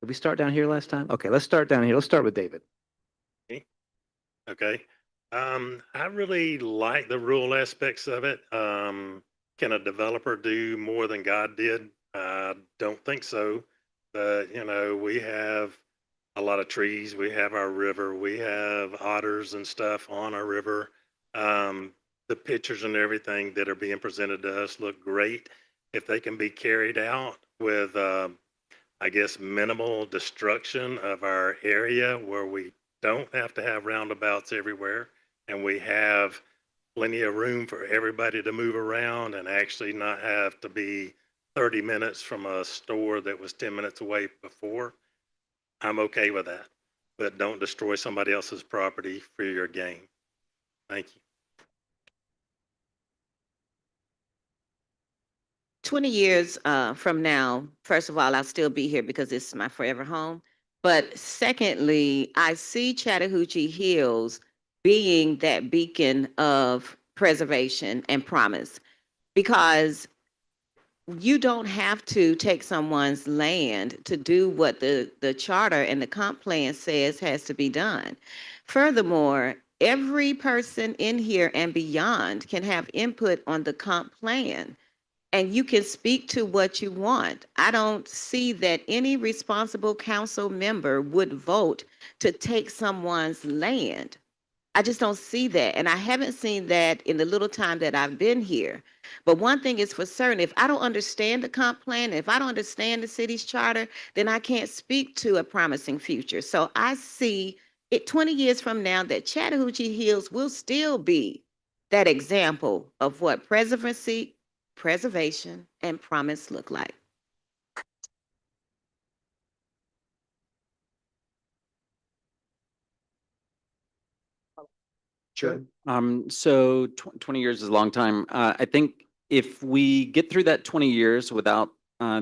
did we start down here last time? Okay, let's start down here. Let's start with David. Okay. I really like the rural aspects of it. Can a developer do more than God did? I don't think so. But, we have a lot of trees. We have our river. We have otters and stuff on our river. The pictures and everything that are being presented to us look great. If they can be carried out with, I guess, minimal destruction of our area where we don't have to have roundabouts everywhere, and we have plenty of room for everybody to move around and actually not have to be 30 minutes from a store that was 10 minutes away before, I'm okay with that. But don't destroy somebody else's property for your gain. Thank you. 20 years from now, first of all, I'll still be here because this is my forever home. But secondly, I see Chattahoochee Hills being that beacon of preservation and promise, because you don't have to take someone's land to do what the charter and the comp plan says has to be done. Furthermore, every person in here and beyond can have input on the comp plan, and you can speak to what you want. I don't see that any responsible council member would vote to take someone's land. I just don't see that. And I haven't seen that in the little time that I've been here. But one thing is for certain, if I don't understand the comp plan, if I don't understand the city's charter, then I can't speak to a promising future. So I see it 20 years from now that Chattahoochee Hills will still be that example of what preservation, and promise look like. Sure. So 20 years is a long time. I think if we get through that 20 years without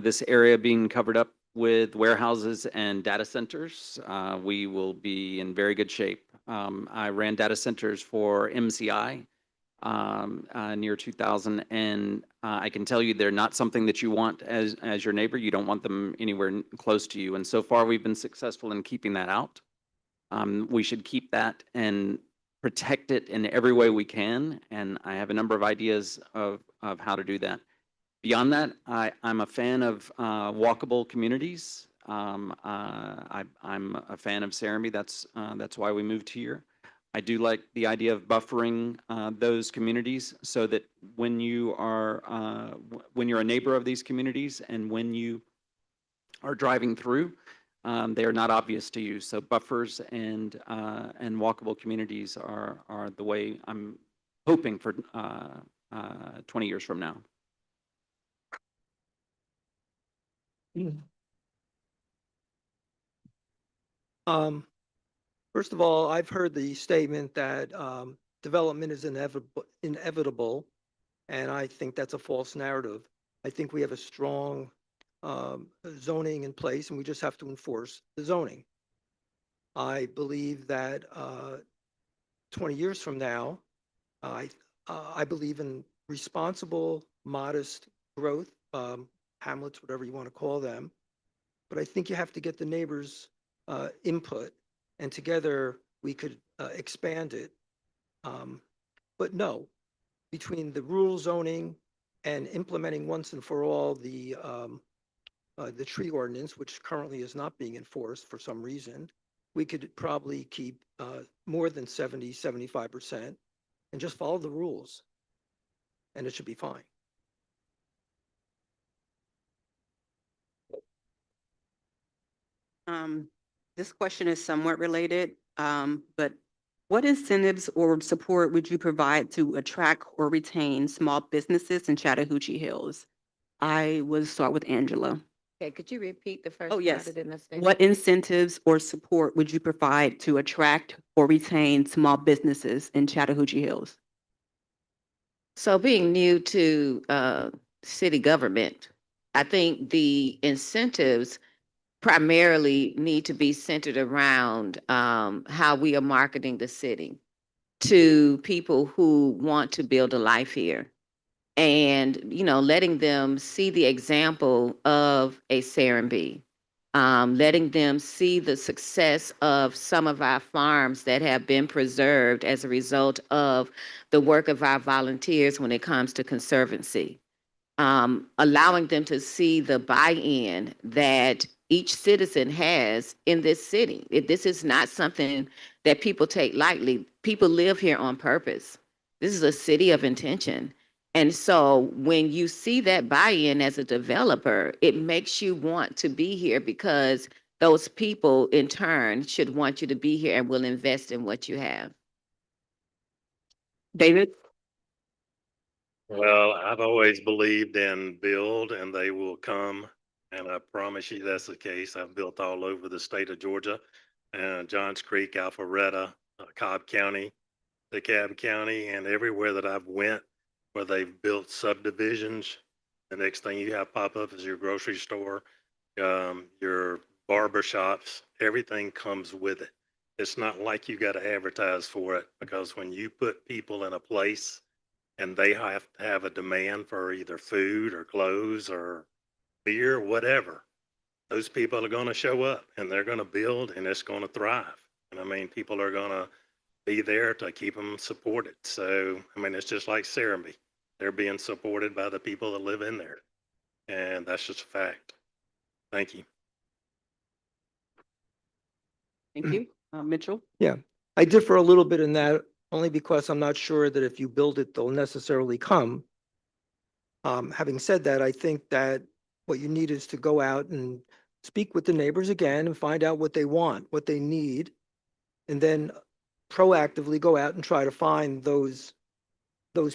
this area being covered up with warehouses and data centers, we will be in very good shape. I ran data centers for MCI near 2000, and I can tell you they're not something that you want as your neighbor. You don't want them anywhere close to you. And so far, we've been successful in keeping that out. We should keep that and protect it in every way we can. And I have a number of ideas of how to do that. Beyond that, I'm a fan of walkable communities. I'm a fan of Serenbe. That's why we moved here. I do like the idea of buffering those communities so that when you're a neighbor of these communities and when you are driving through, they are not obvious to you. So buffers and walkable communities are the way I'm hoping for 20 years from now. First of all, I've heard the statement that development is inevitable, and I think that's a false narrative. I think we have a strong zoning in place, and we just have to enforce the zoning. I believe that 20 years from now, I believe in responsible, modest growth, hamlets, whatever you want to call them. But I think you have to get the neighbors' input, and together we could expand it. But no, between the rural zoning and implementing once and for all the tree ordinance, which currently is not being enforced for some reason, we could probably keep more than 70, 75% and just follow the rules. and it should be fine. This question is somewhat related, but what incentives or support would you provide to attract or retain small businesses in Chattahoochee Hills? I will start with Angela. Okay, could you repeat the first Oh, part? yes. I didn't understand. What incentives or support would you provide to attract or retain small businesses in Chattahoochee Hills? So being new to city government, I think the incentives primarily need to be centered around how we are marketing the city to people who want to build a life here. And, you know, letting them see the example of a Serenbe, letting them see the success of some of our farms that have been preserved as a result of the work of our volunteers when it comes to conservancy. Allowing them to see the buy-in that each citizen has in this city. This is not something that people take lightly. People live here on purpose. This is a city of intention. And so when you see that buy-in as a developer, it makes you want to be here because those people in turn should want you to be here and will invest in what you have. David? Well, I've always believed in build and they will come. And I promise you that's the case. I've built all over the state of Georgia, Johns Creek, Alpharetta, Cobb County, DeKalb County, and everywhere that I've went where they've built subdivisions. The next thing you have pop up is your grocery store, your barber shops, everything comes with it. It's not like you got to advertise for it, because when you put people in a place and they have to have a demand for either food or clothes or beer, whatever, those people are going to show up and they're going to build and it's going to thrive. And I mean, people are going to be there to keep them supported. So, I mean, it's just like Serenbe. They're being supported by the people that live in there. And that's just a fact. Thank you. Thank you. Mitchell? Yeah, I differ a little bit in that, only because I'm not sure that if you build it, they'll necessarily come. Having said that, I think that what you need is to go out and speak with the neighbors again and find out what they want, what they need, and then proactively go out and try to find those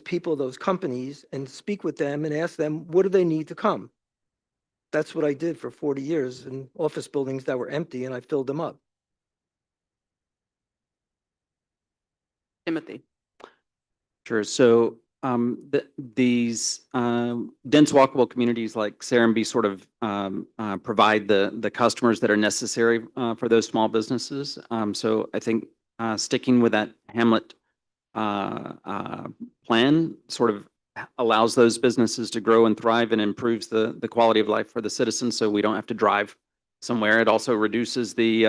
people, those companies, and speak with them and ask them, what do they need to come? That's what I did for 40 years in office buildings that were empty, and I filled them up. Timothy? Sure. So these dense walkable communities like Serenbe sort of provide the customers that are necessary for those small businesses. So I think sticking with that Hamlet plan sort of allows those businesses to grow and thrive and improves the quality of life for the citizens, so we don't have to drive somewhere. It also reduces the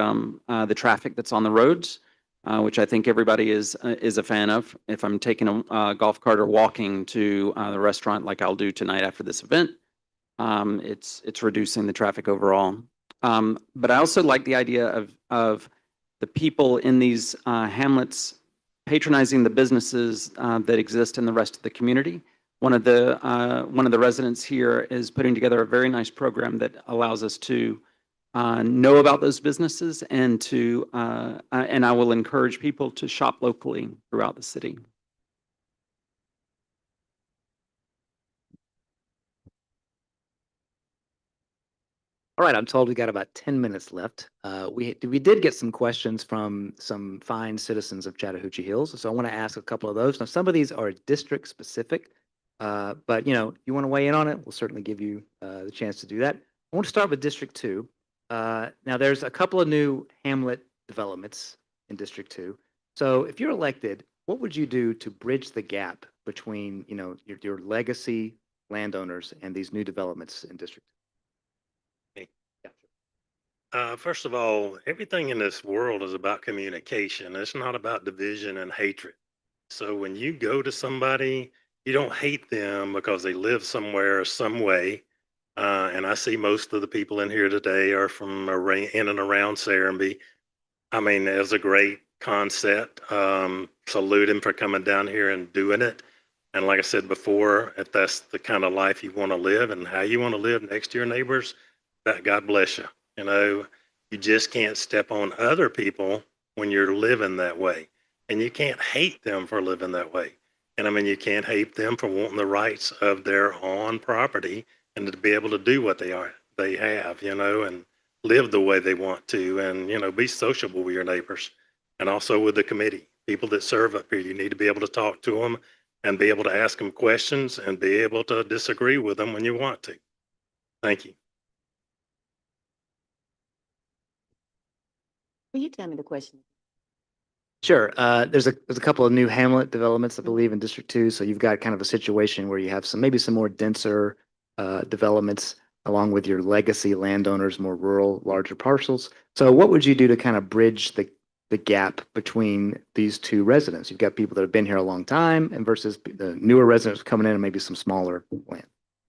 traffic that's on the roads, which I think everybody is a fan of. If I'm taking a golf cart or walking to the restaurant like I'll do tonight after this event, it's reducing the traffic overall. But I also like the idea of the people in these hamlets patronizing the businesses that exist in the rest of the community. One of the residents here is putting together a very nice program that allows us to know about those businesses and to and I will encourage people to shop locally throughout the city. All right, I'm told we got about 10 minutes left. We did get some questions from some fine citizens of Chattahoochee Hills, so I want to ask a couple of those. Now, some of these are district specific, but you want to weigh in on it, we'll certainly give you the chance to do that. I want to start with District 2. Now, there's a couple of new hamlet developments in District 2. So if you're elected, what would you do to bridge the gap between your legacy landowners and these new developments in District 2? First of all, everything in this world is about communication. It's not about division and hatred. So when you go to somebody, you don't hate them because they live somewhere some way. And I see most of the people in here today are from in and around Serenbe. I mean, it was a great concept. Salute him for coming down here and doing it. And like I said before, if that's the kind of life you want to live and how you want to live next to your neighbors, that God bless you. You know, you just can't step on other people when you're living that way. And you can't hate them for living that way. And I mean, you can't hate them for wanting the rights of their own property and to be able to do what they have, you know, and live the way they want to, and, you know, be sociable with your neighbors and also with the committee, people that serve up here. You need to be able to talk to them and be able to ask them questions and be able to disagree with them when you want to. Thank you. Will you tell me the question? Sure. There's a couple of new hamlet developments, I believe, in District 2. So you've got kind of a situation where you have maybe some more denser developments along with your legacy landowners, more rural, larger parcels. So what would you do to kind of bridge the gap between these two residents? You've got people that have been here a long time and versus the newer residents coming in and maybe some smaller land.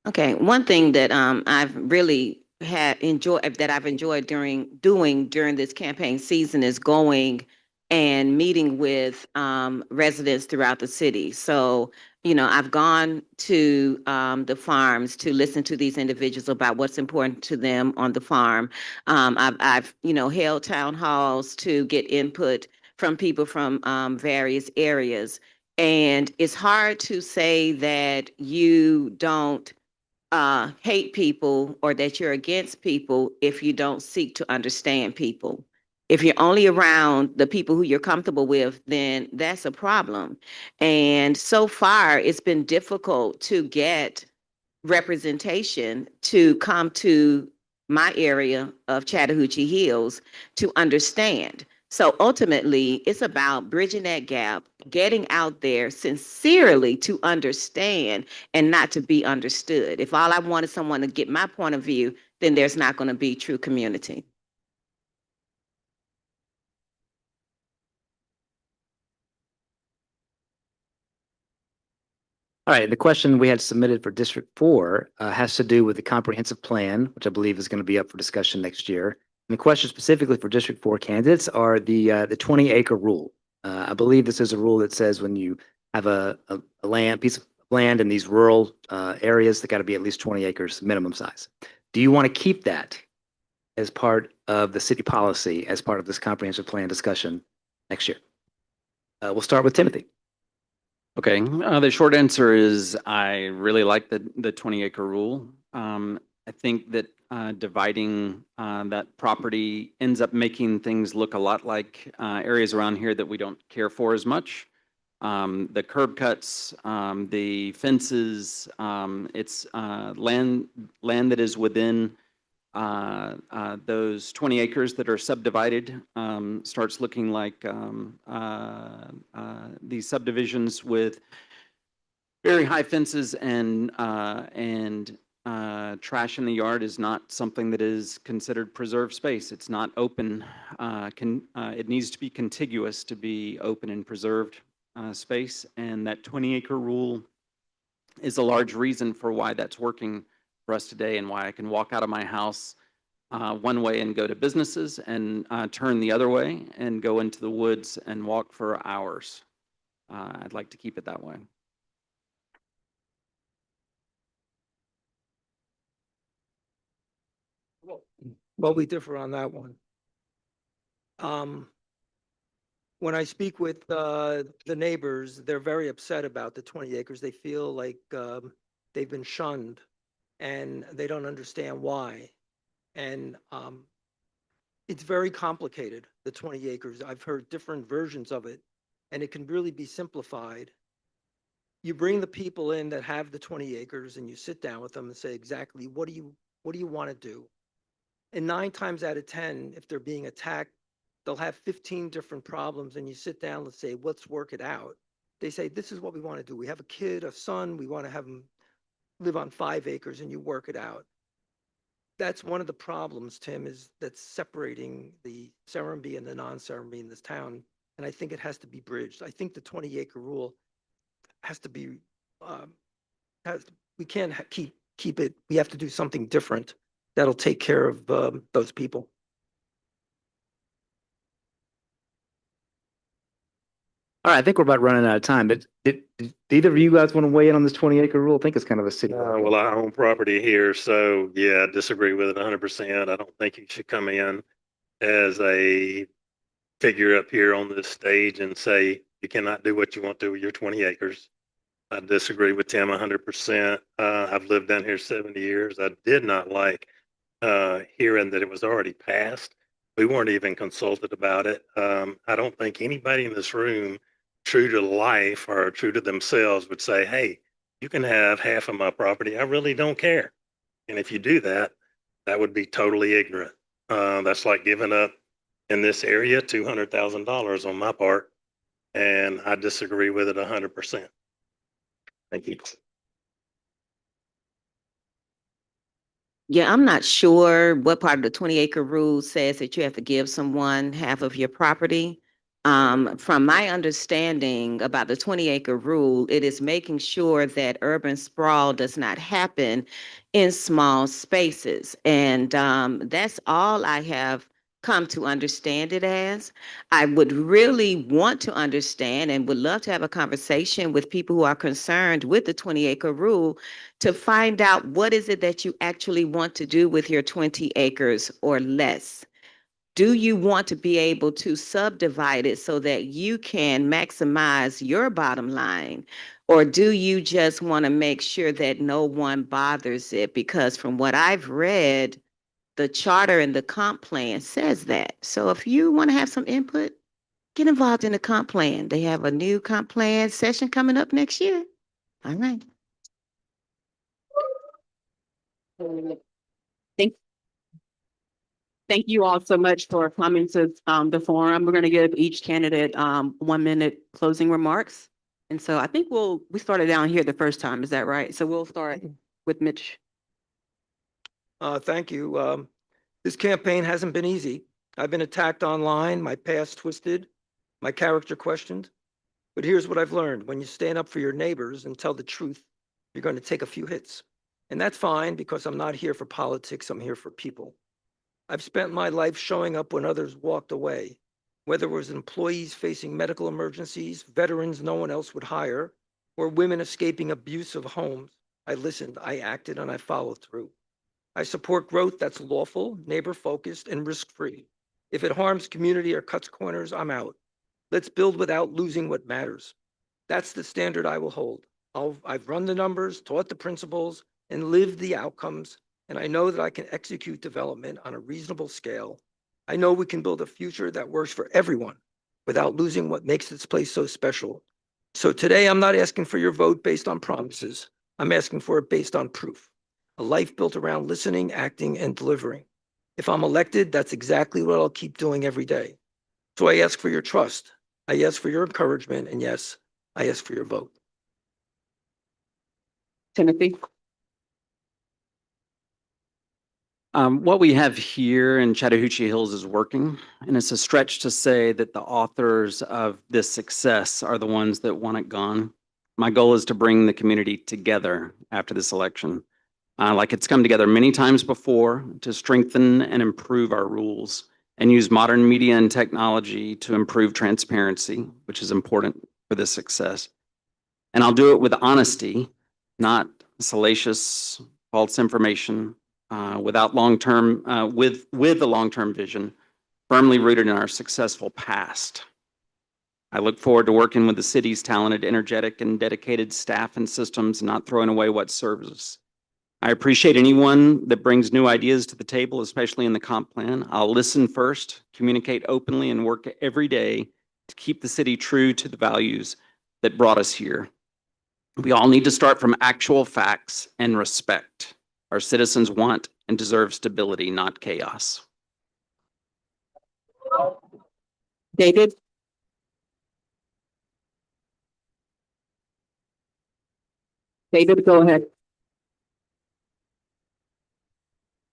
Okay, one thing that I've really enjoyed during this campaign season is going and meeting with residents throughout the city. So, you know, I've gone to the farms to listen to these individuals about what's important to them on the farm. I've you know, held town halls to get input from people from various areas. And it's hard to say that you don't hate people or that you're against people if you don't seek to understand people. If you're only around the people who you're comfortable with, then that's a problem. And so far, it's been difficult to get representation to come to my area of Chattahoochee Hills to understand. So ultimately, it's about bridging that gap, getting out there sincerely to understand and not to be understood. If all I want is someone to get my point of view, then there's not going to be true community. All right, the question we had submitted for District 4 has to do with the comprehensive plan, which I believe is going to be up for discussion next year. And the question specifically for District 4 candidates are the 20-acre rule. I believe this is a rule that says when you have a piece of land in these rural areas, they got to be at least 20 acres minimum size. Do you want to keep that as part of the city policy, as part of this comprehensive plan discussion next year? We'll start with Timothy. Okay, the short answer is I really like the 20-acre rule. I think that dividing that property ends up making things look a lot like areas around here that we don't care for as much. The curb cuts, the fences, it's land that is within those 20 acres that are subdivided starts looking like these subdivisions with very high fences and trash in the yard is not something that is considered preserved space. It's not open. It needs to be contiguous to be open and preserved space. And that 20-acre rule is a large reason for why that's working for us today and why I can walk out of my house one way and go to businesses and turn the other way and go into the woods and walk for hours. I'd like to keep it that way. Well, we differ on that one. When I speak with the neighbors, they're very upset about the 20 acres. They feel like they've been shunned and they don't understand why. And it's very complicated, the 20 acres. I've heard different versions of it, and it can really be simplified. You bring the people in that have the 20 acres and you sit down with them and say exactly, what do you want to do? And 9 times out of 10, if they're being attacked, they'll have 15 different problems, and you sit down and say, let's work it out. They say, this is what we want to do. We have a kid, a son, we want to have him live on 5 acres, and you work it out. That's one of the problems, Tim, is that's separating the Serenbe and the non-Serenbe in this town. And I think it has to be bridged. I think the 20-acre rule has to be, we can't keep it. We have to do something different that'll take care of those people. All right, I think we're about running out of time, but did either of you guys want to weigh in on this 20-acre rule? I think it's kind of a city. Well, I own property here, so yeah, I disagree with it 100%. I don't think you should come in as a figure up here on this stage and say you cannot do what you want to with your 20 acres. I disagree with Tim 100%. I've lived down here 70 years. I did not like hearing that it was already passed. We weren't even consulted about it. I don't think anybody in this room, true to life or true to themselves, would say, hey, you can have half of my property. I really don't care. And if you do that, that would be totally ignorant. That's like giving up in this area $200,000 on my part. And I disagree with it 100%. Thank you. Yeah, I'm not sure what part of the 20-acre rule says that you have to give someone half of your property. From my understanding about the 20-acre rule, it is making sure that urban sprawl does not happen in small spaces. And that's all I have come to understand it as. I would really want to understand and would love to have a conversation with people who are concerned with the 20-acre rule to find out what is it that you actually want to do with your 20 acres or less. Do you want to be able to subdivide it so that you can maximize your bottom line? Or do you just want to make sure that no one bothers it? Because from what I've read, the charter and the comp plan says that. So if you want to have some input, get involved in the comp plan. They have a new comp plan session coming up next year. All right. Thank you all so much for coming to the forum. We're going to give each candidate 1 minute closing remarks. And so I think we started down here the first time. Is that right? So we'll start with Mitch. Thank you. This campaign hasn't been easy. I've been attacked online, my past twisted, my character questioned. But here's what I've learned. When you stand up for your neighbors and tell the truth, you're going to take a few hits. And that's fine because I'm not here for politics. I'm here for people. I've spent my life showing up when others walked away, whether it was employees facing medical emergencies, veterans no one else would hire, or women escaping abusive homes. I listened, I acted, and I followed through. I support growth that's lawful, neighbor-focused, and risk-free. If it harms community or cuts corners, I'm out. Let's build without losing what matters. That's the standard I will hold. I've run the numbers, taught the principles, and lived the outcomes, and I know that I can execute development on a reasonable scale. I know we can build a future that works for everyone without losing what makes this place so special. So today, I'm not asking for your vote based on promises. I'm asking for it based on proof. A life built around listening, acting, and delivering. If I'm elected, that's exactly what I'll keep doing every day. So I ask for your trust. I ask for your encouragement, and yes, I ask for your vote. Timothy. What we have here in Chattahoochee Hills is working, and it's a stretch to say that the authors of this success are the ones that want it gone. My goal is to bring the community together after this election, like it's come together many times before, to strengthen and improve our rules and use modern media and technology to improve transparency, which is important for this success. And I'll do it with honesty, not salacious, false information, without long-term, with the long-term vision, firmly rooted in our successful past. I look forward to working with the city's talented, energetic, and dedicated staff and systems, not throwing away what serves us. I appreciate anyone that brings new ideas to the table, especially in the comp plan. I'll listen first, communicate openly, and work every day to keep the city true to the values that brought us here. We all need to start from actual facts and respect. Our citizens want and deserve stability, not chaos. David. David, go ahead.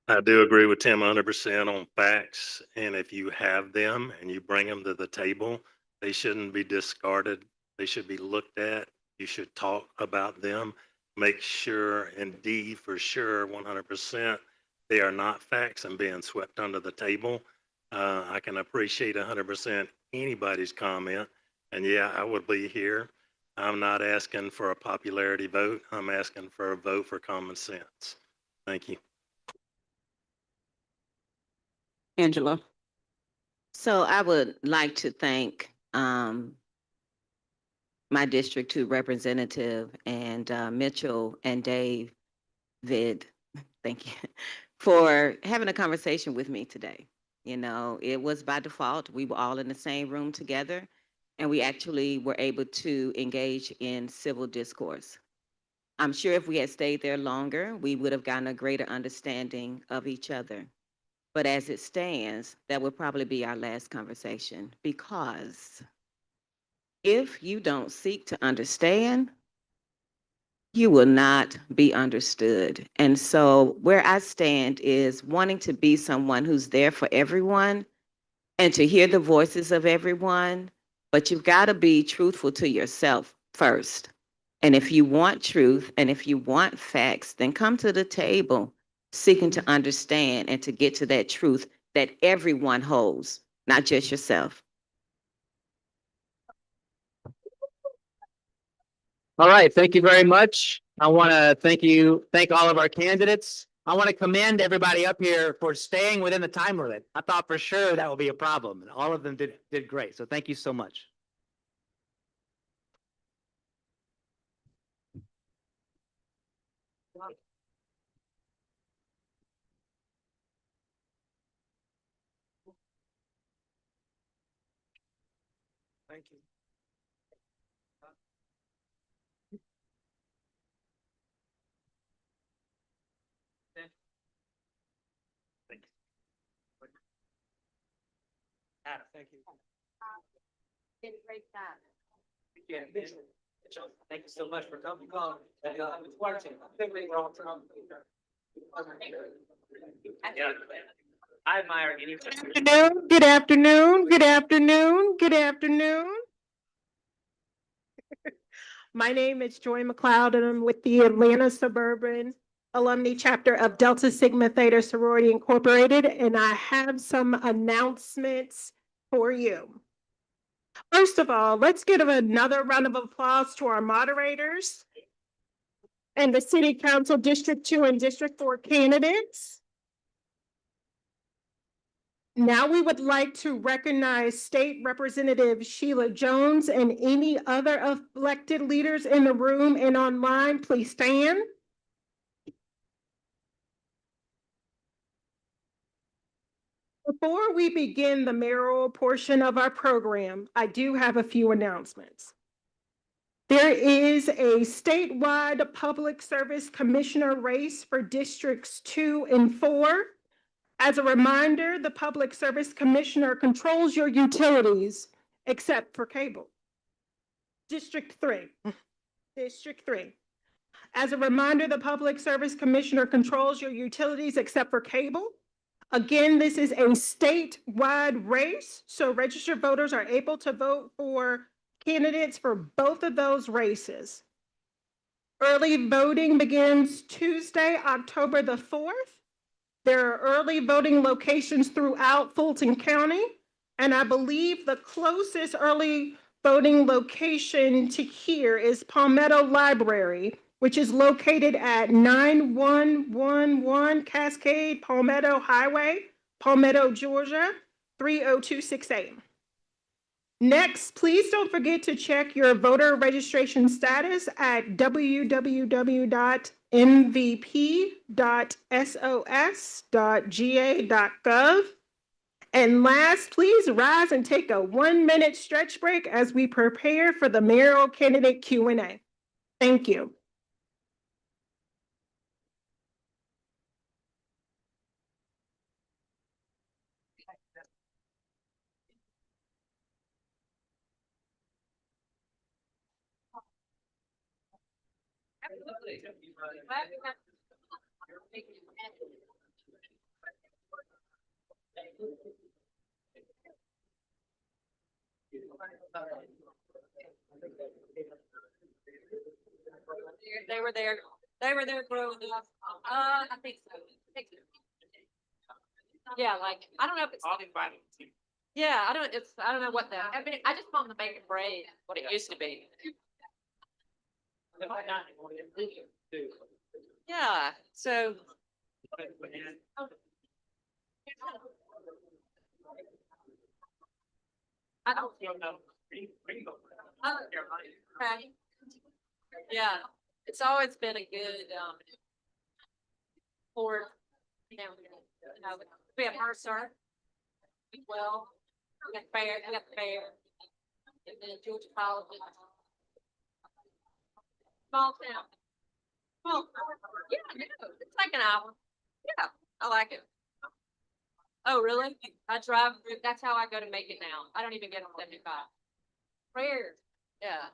I do agree with Tim 100% on facts. And if you have them and you bring them to the table, they shouldn't be discarded. They should be looked at. You should talk about them. Make sure, indeed, for sure, 100%, they are not facts and being swept under the table. I can appreciate 100% anybody's comment And yeah, I would be here. I'm not asking for a popularity vote. I'm asking for a vote for common sense. Thank you. Angela. So I would like to thank my District 2 representative and Mitchell and David, thank you, for having a conversation with me today. You know, it was by default. We were all in the same room together, and we actually were able to engage in civil discourse. I'm sure if we had stayed there longer, we would have gotten a greater understanding of each other. But as it stands, that would probably be our last conversation, because if you don't seek to understand, you will not be understood. And so where I stand is wanting to be someone who's there for everyone and to hear the voices of everyone, but you've got to be truthful to yourself first. And if you want truth and if you want facts, then come to the table seeking to understand and to get to that truth that everyone holds, not just yourself. All right, thank you very much. I want to thank all of our candidates. I want to commend everybody up here for staying within the time limit. I thought for sure that would be a problem, and all of them did great. So thank you so much. Thank you. Thank you. Thank you so much for coming. I admire you. Good afternoon, good afternoon, good afternoon. My name is Joy McLeod, and I'm with the Atlanta Suburban Alumni Chapter of Delta Sigma Theta Sorority Incorporated, and I have some announcements for you. First of all, let's give another round of applause to our moderators and the City Council District 2 and District 4 candidates. Now we would like to recognize State Representative Sheila Jones and any other elected leaders in the room and online. Please stand. Before we begin the mayoral portion of our program, I do have a few announcements. There is a statewide Public Service Commissioner race for Districts 2 and 4. As a reminder, the Public Service Commissioner controls your utilities except for cable. District 3. District 3. As a reminder, the Public Service Commissioner controls your utilities except for cable. Again, this is a statewide race, so registered voters are able to vote for candidates for both of those races. Early voting begins Tuesday, October the 4th. There are early voting locations throughout Fulton County, and I believe the closest early voting location to here is Palmetto Library, which is located at 9111 Cascade Palmetto Highway, Palmetto, Georgia, 30268. Next, please don't forget to check your voter registration status at www.mvp.sos.ga.gov. And last, please rise and take a 1-minute stretch break as we prepare for the mayoral candidate Q&A. Thank you. They were there. They were there growing up. I think so. Yeah, like, I don't know if it's. Yeah, I don't know what that, I mean, I just want to make it braid, what it used to be. Yeah, so. I don't feel no. Okay. Yeah, it's always been a good, for, you know, we have Mercer. Well, we got Fair, and then Georgia College. Small town. Well, yeah, it's like an hour. Yeah, I like it. Oh, really? I drive through, that's how I go to make it now. I don't even get on 75. Rare. Yeah.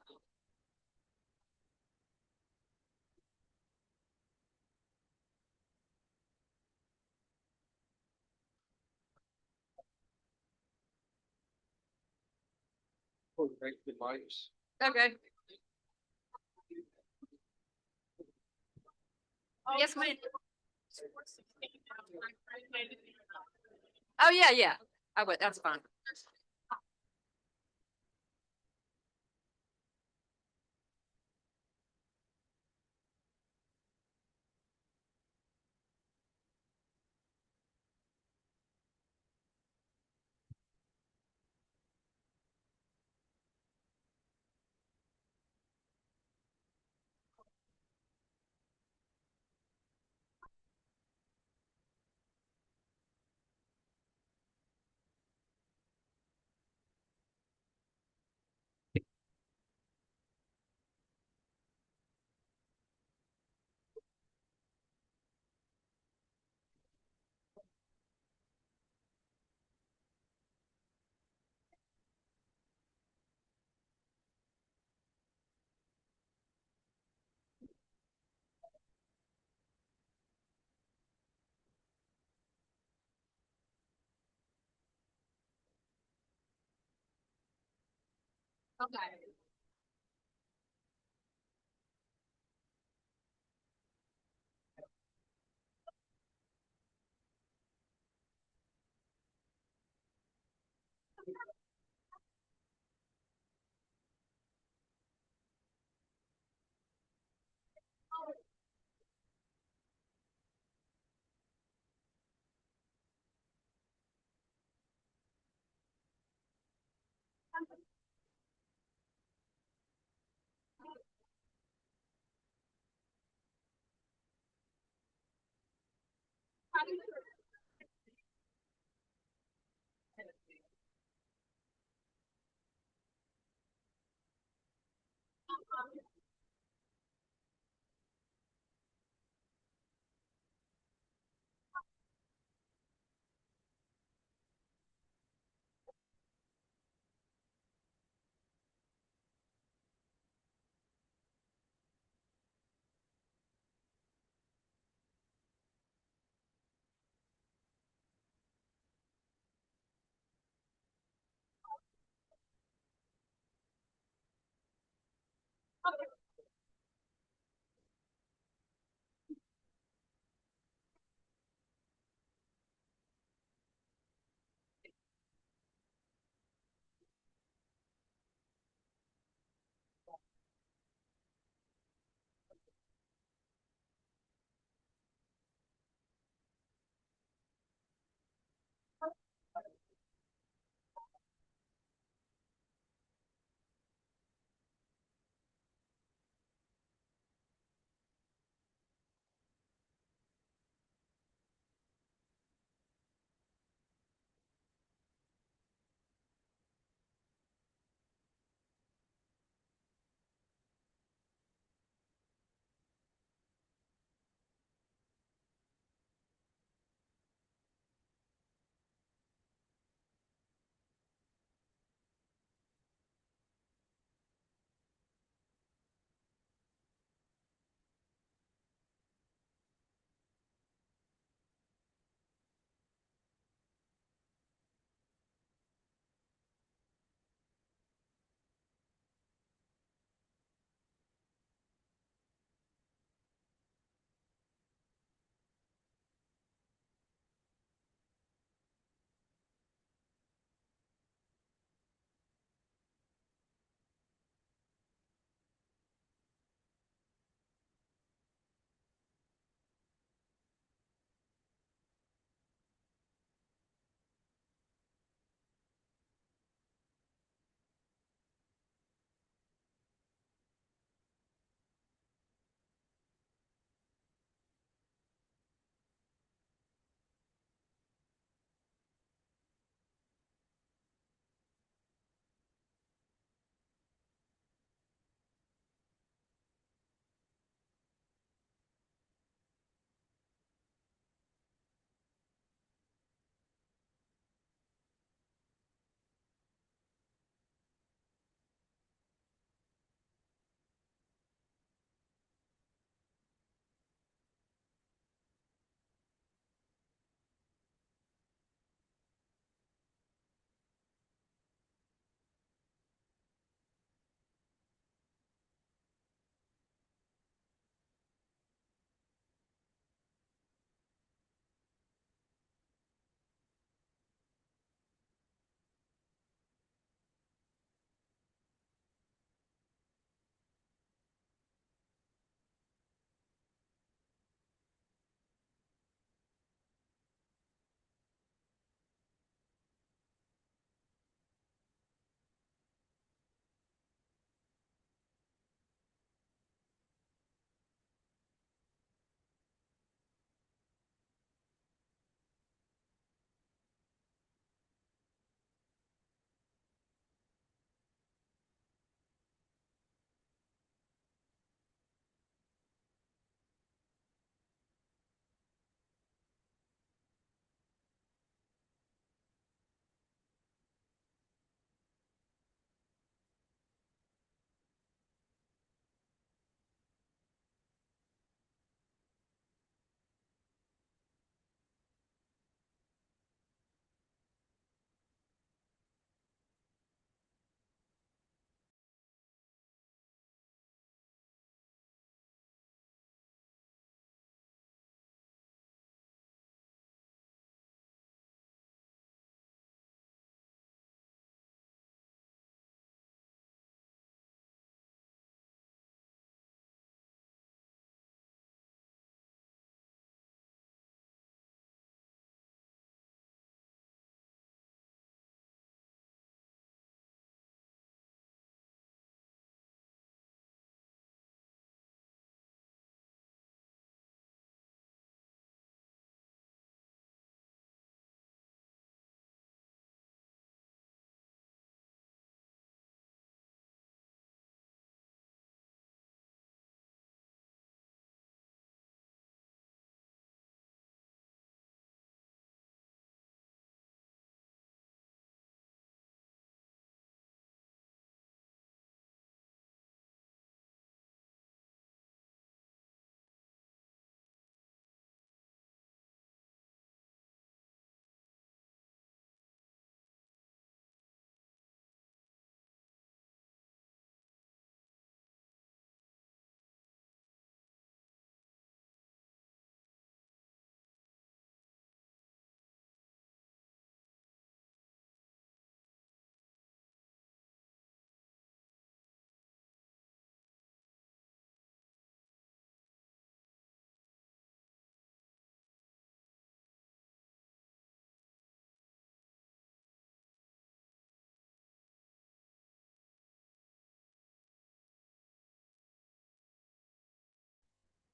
Okay. Yes, ma'am. Oh, yeah, yeah. I would, that's fine. Okay.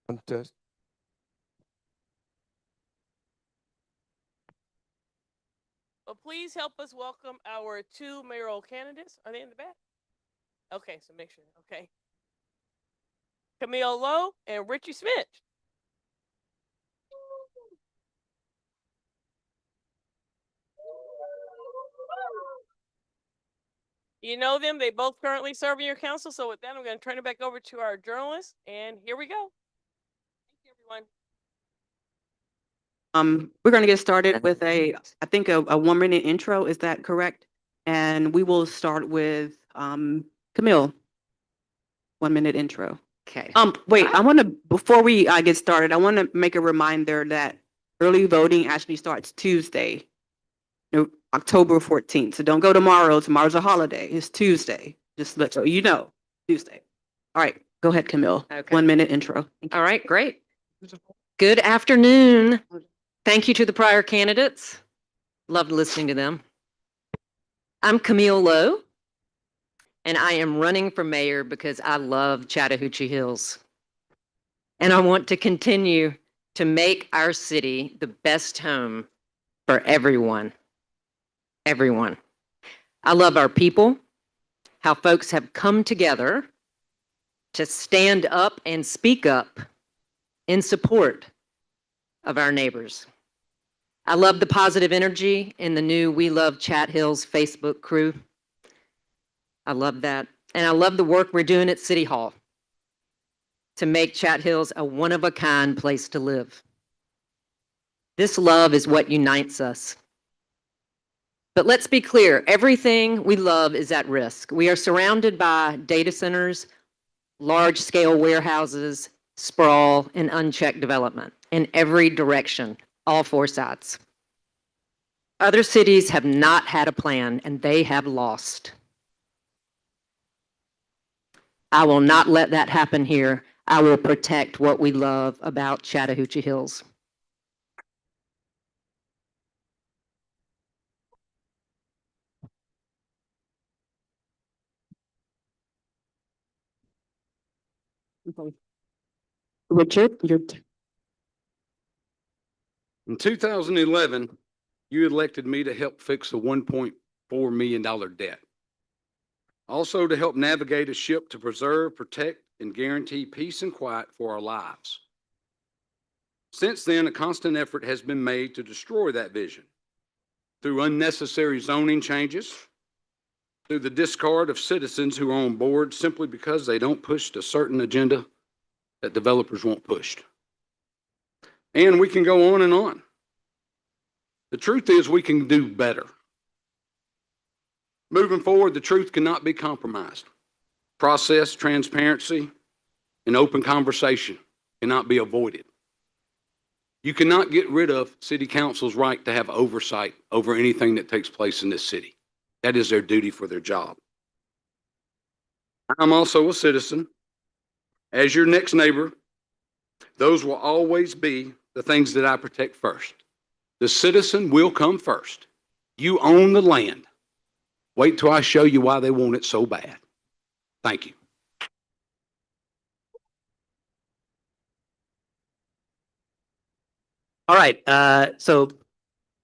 One test. Well, please help us welcome our two mayoral candidates. Are they in the back? Okay, so make sure. Okay. Camille Lowe and Richie Smith. You know them. They both currently serve in your council. So with that, I'm going to turn it back over to our journalists. And here we go. Thank you, everyone. We're going to get started with I think a 1 minute intro. Is that correct? And we will start with Camille. 1 minute intro. Okay. Wait, I want to, before we get started, I want to make a reminder that early voting actually starts Tuesday, October 14th. So don't go tomorrow. Tomorrow's a holiday. It's Tuesday. Just let you know, Tuesday. All right, go ahead, Camille. Okay. 1 minute intro. All right, great. Good afternoon. Thank you to the prior candidates. Loved listening to them. I'm Camille Lowe, and I am running for mayor because I love Chattahoochee Hills. And I want to continue to make our city the best home for everyone. Everyone. I love our people, how folks have come together to stand up and speak up in support of our neighbors. I love the positive energy in the new We Love Chat Hills Facebook crew. I love that. And I love the work we're doing at City Hall to make Chat Hills a one-of-a-kind place to live. This love is what unites us. But let's be clear, everything we love is at risk. We are surrounded by data centers, large-scale warehouses, sprawl, and unchecked development in every direction, all four sides. Other cities have not had a plan, and they have lost. I will not let that happen here. I will protect what we love about Chattahoochee Hills. Richard, In 2011, you elected me to help fix a $1.4 million debt. Also to help navigate a ship to preserve, protect, and guarantee peace and quiet for our lives. Since then, a constant effort has been made to destroy that vision through unnecessary zoning changes, through the discard of citizens who are on board simply because they don't push a certain agenda that developers want pushed. And we can go on and on. The truth is we can do better. Moving forward, the truth cannot be compromised. Process, transparency, and open conversation cannot be avoided. You cannot get rid of City Council's right to have oversight over anything that takes place in this city. That is their duty for their job. I'm also a citizen. As your next neighbor, those will always be the things that I protect first. The citizen will come first. You own the land. Wait till I show you why they want it so bad. Thank you. All right. So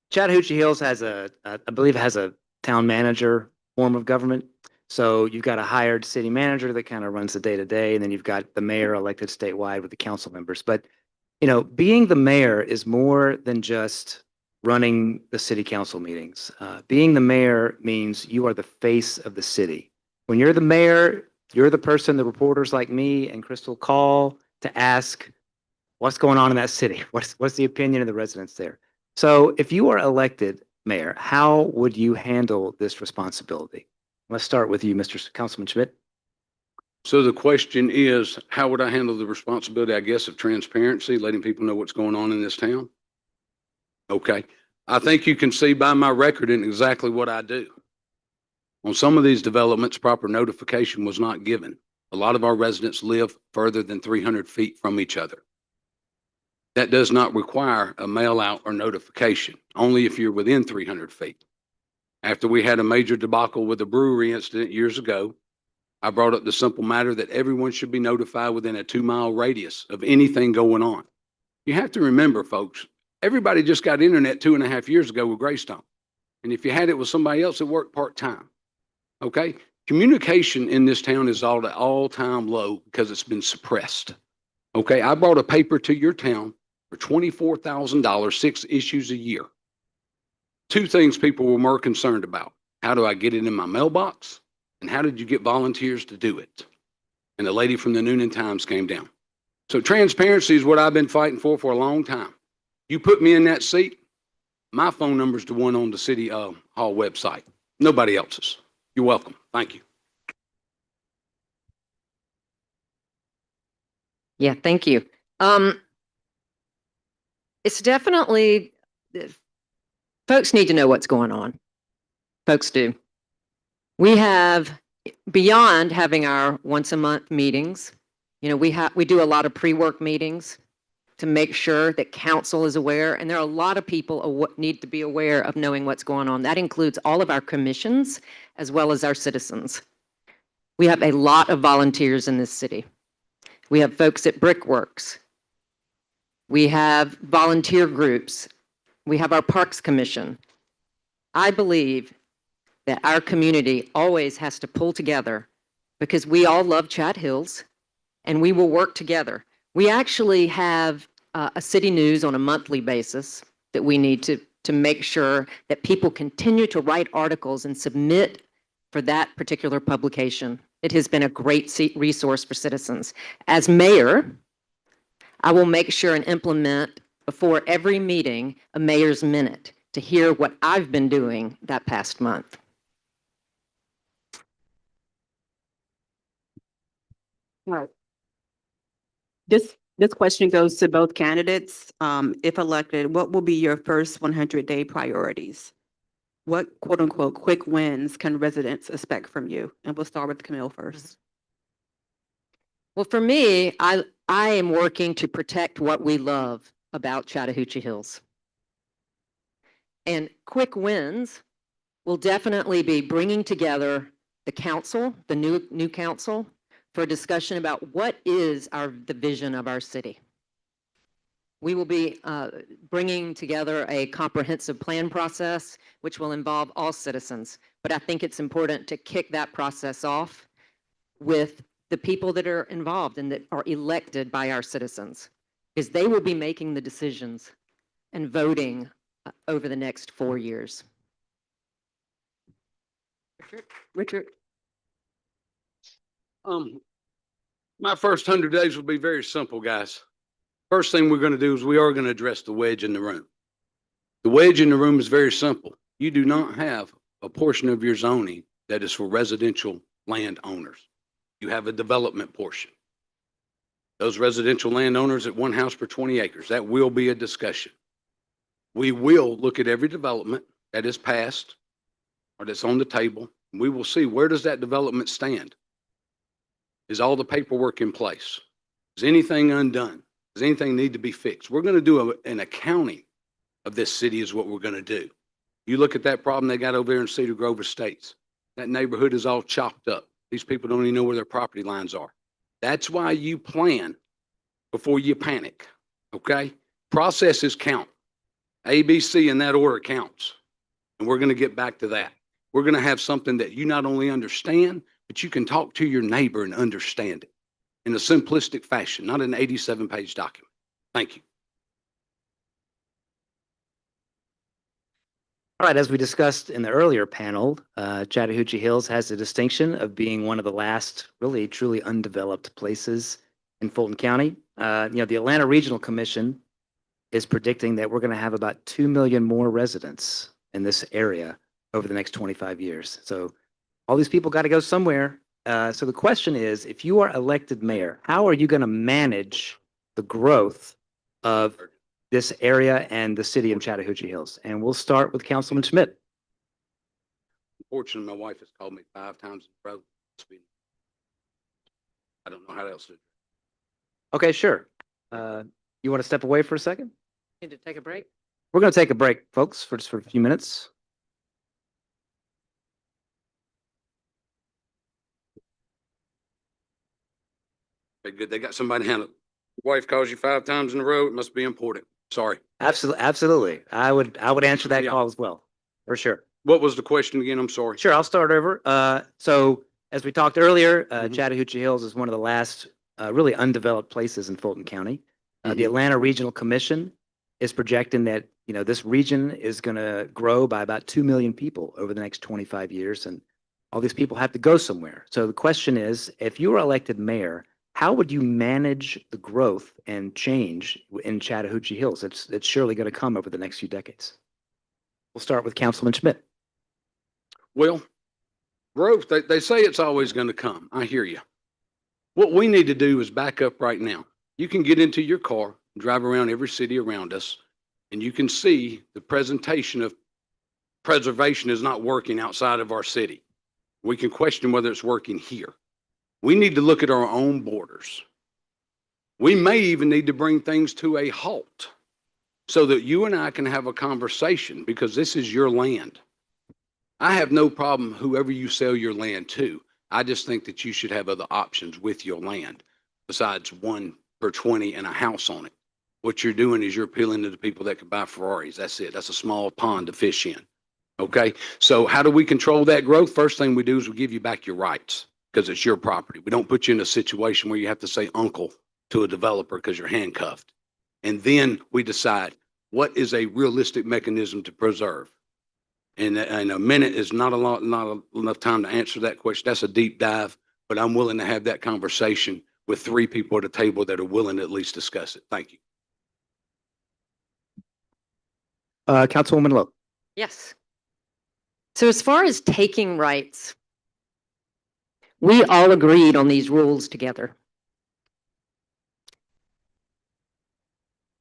Chattahoochee Hills has I believe it has a town manager form of government. So you've got a hired city manager that kind of runs the day to day, and then you've got the mayor elected statewide with the council members. But, you know, being the mayor is more than just running the city council meetings. Being the mayor means you are the face of the city. When you're the mayor, you're the person the reporters like me and Crystal call to ask, what's going on in that city? What's the opinion of the residents there? So if you are elected mayor, how would you handle this responsibility? Let's start with you, Mr. Councilman Schmidt. So the question is, how would I handle the responsibility, I guess, of transparency, letting people know what's going on in this town? Okay. I think you can see by my record in exactly what I do. On some of these developments, proper notification was not given. A lot of our residents live further than 300 feet from each other. That does not require a mail out or notification, only if you're within 300 feet. After we had a major debacle with a brewery incident years ago, I brought up the simple matter that everyone should be notified within a 2-mile radius of anything going on. You have to remember, folks, everybody just got internet 2.5 years ago with Greystone. And if you had it with somebody else, it worked part-time. Okay? Communication in this town is all at all-time low because it's been suppressed. Okay? I brought a paper to your town for $24,000, 6 issues a year. 2 things people were more concerned about. How do I get it in my mailbox? And how did you get volunteers to do it? And a lady from the Noonan Times came down. So transparency is what I've been fighting for a long time. You put me in that seat, my phone number is the one on the City Hall website. Nobody else's. You're welcome. Thank you. Yeah, thank you. It's definitely, folks need to know what's going on. Folks do. We have, beyond having our once a month meetings, you know, we do a lot of pre-work meetings to make sure that council is aware, and there are a lot of people need to be aware of knowing what's going on. That includes all of our commissions as well as our citizens. We have a lot of volunteers in this city. We have folks at Brickworks. We have volunteer groups. We have our Parks Commission. I believe that our community always has to pull together because we all love Chat Hills and we will work together. We actually have a city news on a monthly basis that we need to make sure that people continue to write articles and submit for that particular publication. It has been a great resource for citizens. As mayor, I will make sure and implement before every meeting a mayor's minute to hear what I've been doing that past month. Right. This question goes to both candidates. If elected, what will be your first 100-day priorities? What quote unquote quick wins can residents expect from you? And we'll start with Camille first. Well, for me, I am working to protect what we love about Chattahoochee Hills. And quick wins will definitely be bringing together the council, the new council, for a discussion about what is the vision of our city. We will be bringing together a comprehensive plan process, which will involve all citizens. But I think it's important to kick that process off with the people that are involved and that are elected by our citizens, because they will be making the decisions and voting over the next 4 years. Richard. My first 100 days will be very simple, guys. First thing we're going to do is we are going to address the wedge in the room. The wedge in the room is very simple. You do not have a portion of your zoning that is for residential landowners. You have a development portion. Those residential landowners at 1 house per 20 acres, that will be a discussion. We will look at every development that is passed or that's on the table. And we will see, where does that development stand? Is all the paperwork in place? Is anything undone? Does anything need to be fixed? We're going to do an accounting of this city is what we're going to do. You look at that problem they got over there in Cedar Grove Estates. That neighborhood is all chopped up. These people don't even know where their property lines are. That's why you plan before you panic, okay? Processes count. A, B, C in that order counts. And we're going to get back to that. We're going to have something that you not only understand, but you can talk to your neighbor and understand it in a simplistic fashion, not an 87-page document. Thank you. All right, as we discussed in the earlier panel, Chattahoochee Hills has the distinction of being one of the last really truly undeveloped places in Fulton County. The Atlanta Regional Commission is predicting that we're going to have about 2 million more residents in this area over the next 25 years. So all these people got to go somewhere. So the question is, if you are elected mayor, how are you going to manage the growth of this area and the city of Chattahoochee Hills? And we'll start with Councilman Schmidt. Unfortunately, my wife has called me 5 times in a row. I don't know how else to. Okay, sure. You want to step away for a second? Need to take a break? We're going to take a break, folks, for just a few minutes. Okay, good. They got somebody to handle it. Your wife calls you 5 times in a row. It must be important. Sorry. Absolutely, absolutely. I would answer that Yeah. call as well, for sure. What was the question again? I'm sorry. Sure, I'll start over. So as we talked earlier, Mhm. Chattahoochee Hills is one of the last really undeveloped places in Fulton County. The Mhm. Atlanta Regional Commission is projecting that, you know, this region is going to grow by about 2 million people over the next 25 years. And all these people have to go somewhere. So the question is, if you were elected mayor, how would you manage the growth and change in Chattahoochee Hills? It's surely going to come over the next few decades. We'll start with Councilman Schmidt. Well, growth, they say it's always going to come. I hear you. What we need to do is back up right now. You can get into your car, drive around every city around us, and you can see the presentation of preservation is not working outside of our city. We can question whether it's working here. We need to look at our own borders. We may even need to bring things to a halt so that you and I can have a conversation, because this is your land. I have no problem whoever you sell your land to. I just think that you should have other options with your land besides 1 per 20 and a house on it. What you're doing is you're appealing to the people that can buy Ferraris. That's it. That's a small pond to fish in. Okay. So how do we control that growth? First thing we do is we give you back your rights because it's your property. We don't put you in a situation where you have to say uncle to a developer because you're handcuffed. And then we decide what is a realistic mechanism to preserve. And a minute is not enough time to answer that question. That's a deep dive, but I'm willing to have that conversation with 3 people at a table that are willing to at least discuss it. Thank you. Councilwoman Lowe. Yes. So as far as taking rights, we all agreed on these rules together.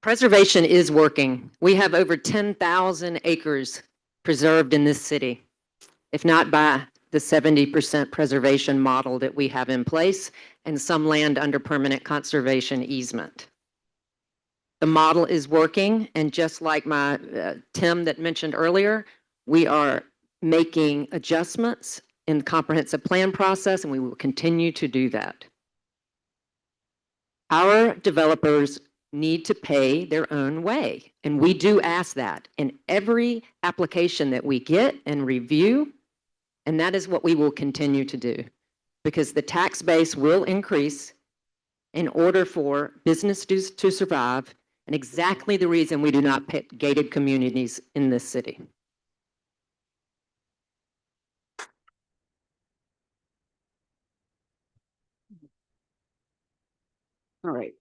Preservation is working. We have over 10,000 acres preserved in this city, if not by the 70% preservation model that we have in place and some land under permanent conservation easement. The model is working, and just like my Tim that mentioned earlier, we are making adjustments in the comprehensive plan process, and we will continue to do that. Our developers need to pay their own way, and we do ask that in every application that we get and review, and that is what we will continue to do, because the tax base will increase in order for business to survive, and exactly the reason we do not put gated communities in this city. All right.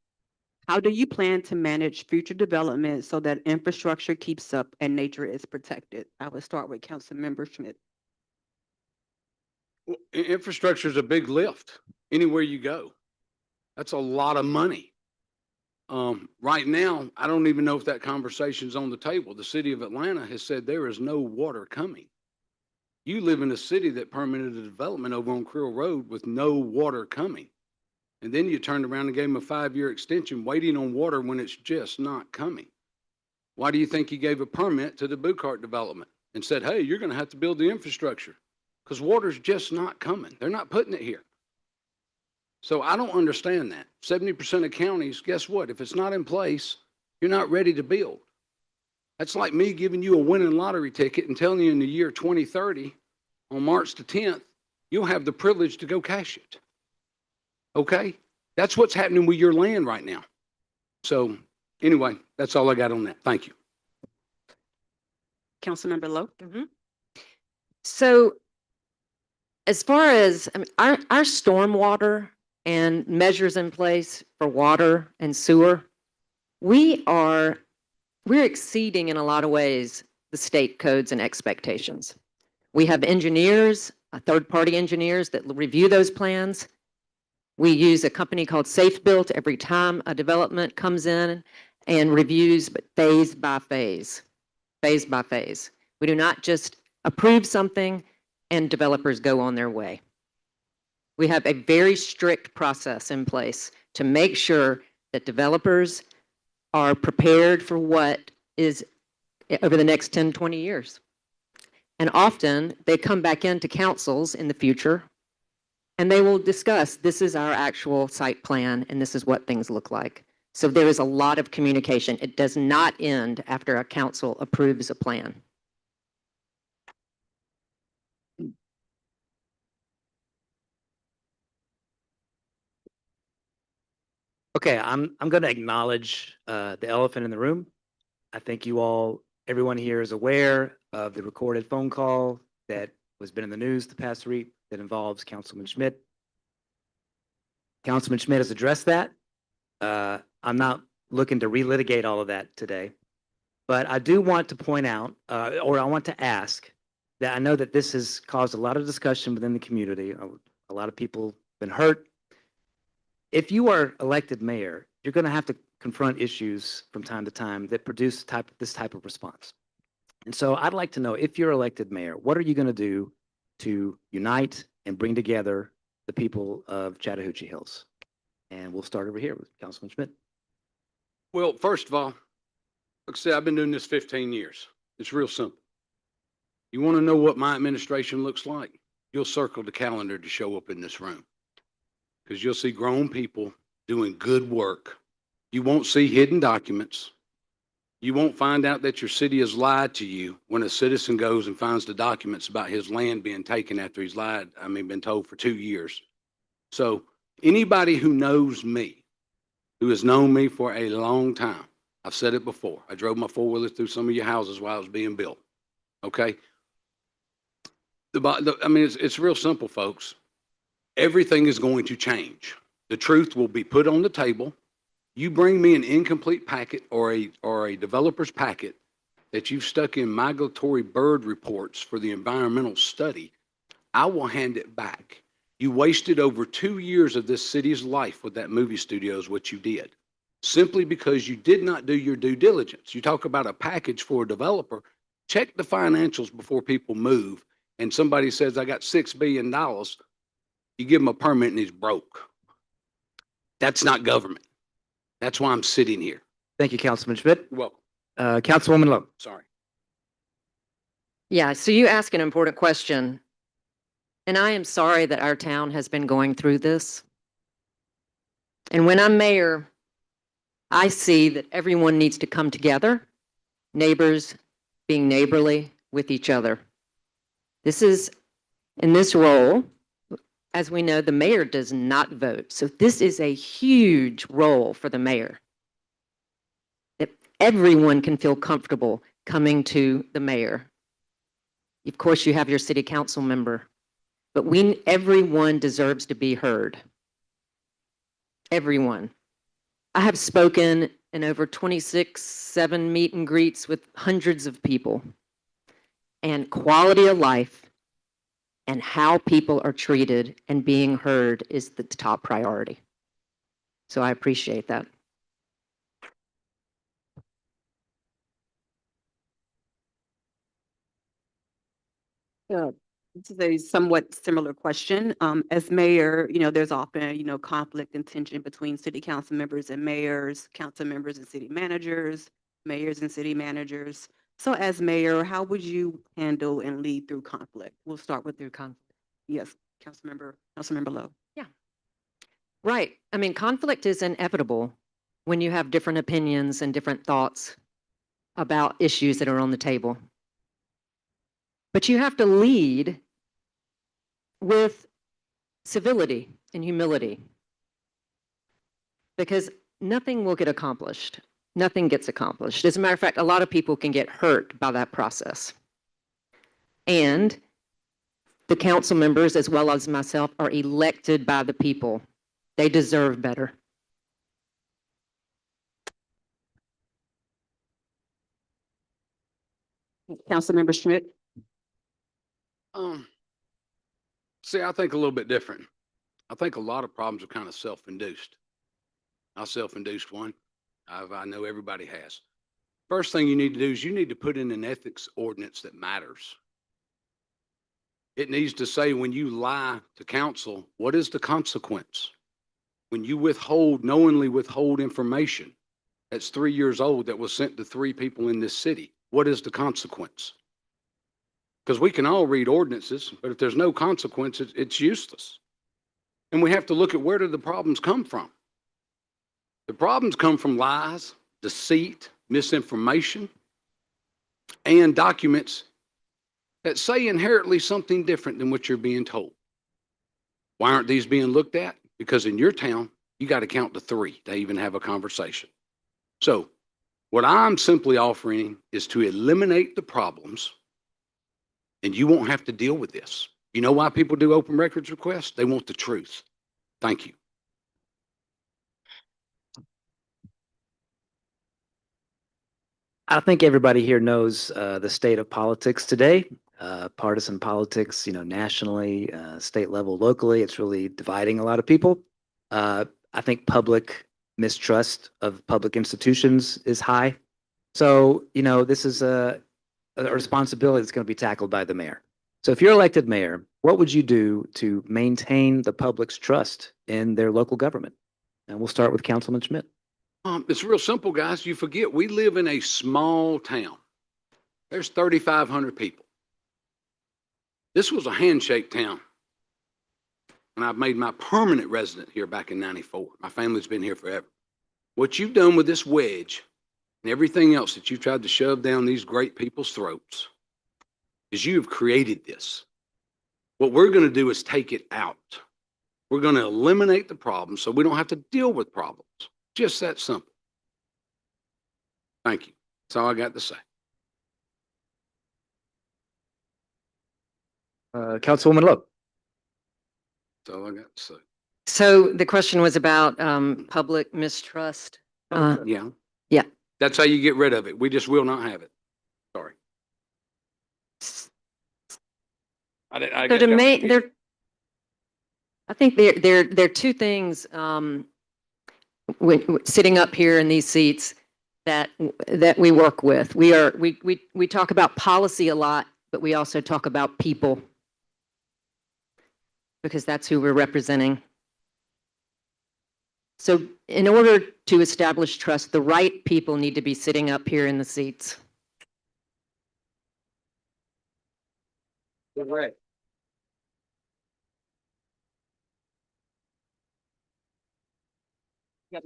How do you plan to manage future development so that infrastructure keeps up and nature is protected? I would start with Councilmember Schmidt. Well, infrastructure is a big lift anywhere you go. That's a lot of money. Right now, I don't even know if that conversation's on the table. The city of Atlanta has said there is no water coming. You live in a city that permitted a development over on Creel Road with no water coming. And then you turned around and gave them a 5-year extension waiting on water when it's just not coming. Why do you think you gave a permit to the Bucart development and said, hey, you're going to have to build the infrastructure? Because water's just not coming. They're not putting it here. So I don't understand that. 70% of counties, guess what? If it's not in place, you're not ready to build. That's like me giving you a winning lottery ticket and telling you in the year 2030, on March the 10th, you'll have the privilege to go cash it. Okay? That's what's happening with your land right now. So anyway, that's all I got on that. Thank you. Councilmember Lowe. So as far as our stormwater and measures in place for water and sewer, we're exceeding in a lot of ways the state codes and expectations. We have engineers, third-party engineers that review those plans. We use a company called Safe Built every time a development comes in and reviews, but phase by phase. We do not just approve something and developers go on their way. We have a very strict process in place to make sure that developers are prepared for what is over the next 10, 20 years. And often they come back into councils in the future And they will discuss, this is our actual site plan and this is what things look like. So there is a lot of communication. It does not end after a council approves a plan. Okay, I'm going to acknowledge the elephant in the room. I think everyone here is aware of the recorded phone call that has been in the news the past week that involves Councilman Schmidt. Councilman Schmidt has addressed that. I'm not looking to relitigate all of that today, but I do want to point out, or I want to ask, that I know that this has caused a lot of discussion within the community. A lot of people have been hurt. If you are elected mayor, you're going to have to confront issues from time to time that produce this type of response. And so I'd like to know, if you're elected mayor, what are you going to do to unite and bring together the people of Chattahoochee Hills? And we'll start over here with Councilman Schmidt. Well, first of all, like I said, I've been doing this 15 years. It's real simple. You want to know what my administration looks like? You'll circle the calendar to show up in this room, because you'll see grown people doing good work. You won't see hidden documents. You won't find out that your city has lied to you when a citizen goes and finds the documents about his land being taken after he's been told for 2 years. So anybody who knows me, who has known me for a long time, I've said it before. I drove my four-wheeler through some of your houses while it was being built. Okay? It's real simple, folks. Everything is going to change. The truth will be put on the table. You bring me an incomplete packet or a developer's packet that you've stuck in migratory bird reports for the environmental study, I will hand it back. You wasted over 2 years of this city's life with that movie studio is what you did, simply because you did not do your due diligence. You talk about a package for a developer, check the financials before people move, and somebody says, I got $6 billion. You give him a permit and he's broke. That's not government. That's why I'm sitting here. Thank you, Councilman Schmidt. You're welcome. Councilwoman Lowe. Sorry. Yeah, so you ask an important question. And I am sorry that our town has been going through this. And when I'm mayor, I see that everyone needs to come together, neighbors being neighborly with each other. This is, in this role, as we know, the mayor does not vote. So this is a huge role for the mayor. That everyone can feel comfortable coming to the mayor. Of course, you have your city council member, but everyone deserves to be heard. Everyone. I have spoken in over 7 meet and greets with hundreds of people. And quality of life and how people are treated and being heard is the top priority. So I appreciate that. This is a somewhat similar question. As mayor, there's often, conflict and tension between city council members and mayors, council members and city managers, mayors and city managers. So as mayor, how would you handle and lead through conflict? We'll start with through conflict. Yes, Councilmember Lowe. Yeah. Right. I mean, conflict is inevitable when you have different opinions and different thoughts about issues that are on the table. But you have to lead with civility and humility, because nothing will get accomplished. Nothing gets accomplished. As a matter of fact, a lot of people can get hurt by that process. And the council members, as well as myself, are elected by the people. They deserve better. Councilmember Schmidt. See, I think a little bit different. I think a lot of problems are kind of self-induced. I self-induced one. I know everybody has. First thing you need to do is you need to put in an ethics ordinance that matters. It needs to say, when you lie to council, what is the consequence? When you knowingly withhold information that's 3 years old that was sent to 3 people in this city, what is the consequence? Because we can all read ordinances, but if there's no consequence, it's useless. And we have to look at where do the problems come from. The problems come from lies, deceit, misinformation, and documents that say inherently something different than what you're being told. Why aren't these being looked at? Because in your town, you got to count to 3 to even have a conversation. So what I'm simply offering is to eliminate the problems, and you won't have to deal with this. You know why people do open records requests? They want the truth. Thank you. I think everybody here knows the state of politics today. Partisan politics, nationally, state level, locally, it's really dividing a lot of people. I think public mistrust of public institutions is high. So, this is a responsibility that's going to be tackled by the mayor. So if you're elected mayor, what would you do to maintain the public's trust in their local government? And we'll start with Councilman Schmidt. It's real simple, guys. You forget we live in a small town. There's 3,500 people. This was a handshake town. And I've made my permanent resident here back in '94. My family's been here forever. What you've done with this wedge and everything else that you've tried to shove down these great people's throats is you have created this. What we're going to do is take it out. We're going to eliminate the problem so we don't have to deal with problems. Just that simple. Thank you. That's all I got to say. Councilwoman Lowe. That's all I got to say. So the question was about public mistrust. Yeah. Yeah. That's how you get rid of it. We just will not have it. Sorry. I So I think there are two things sitting up here in these seats that we work with. We talk about policy a lot, but we also talk about people because that's who we're representing. So in order to establish trust, the right people need to be sitting up here in the seats. Right. All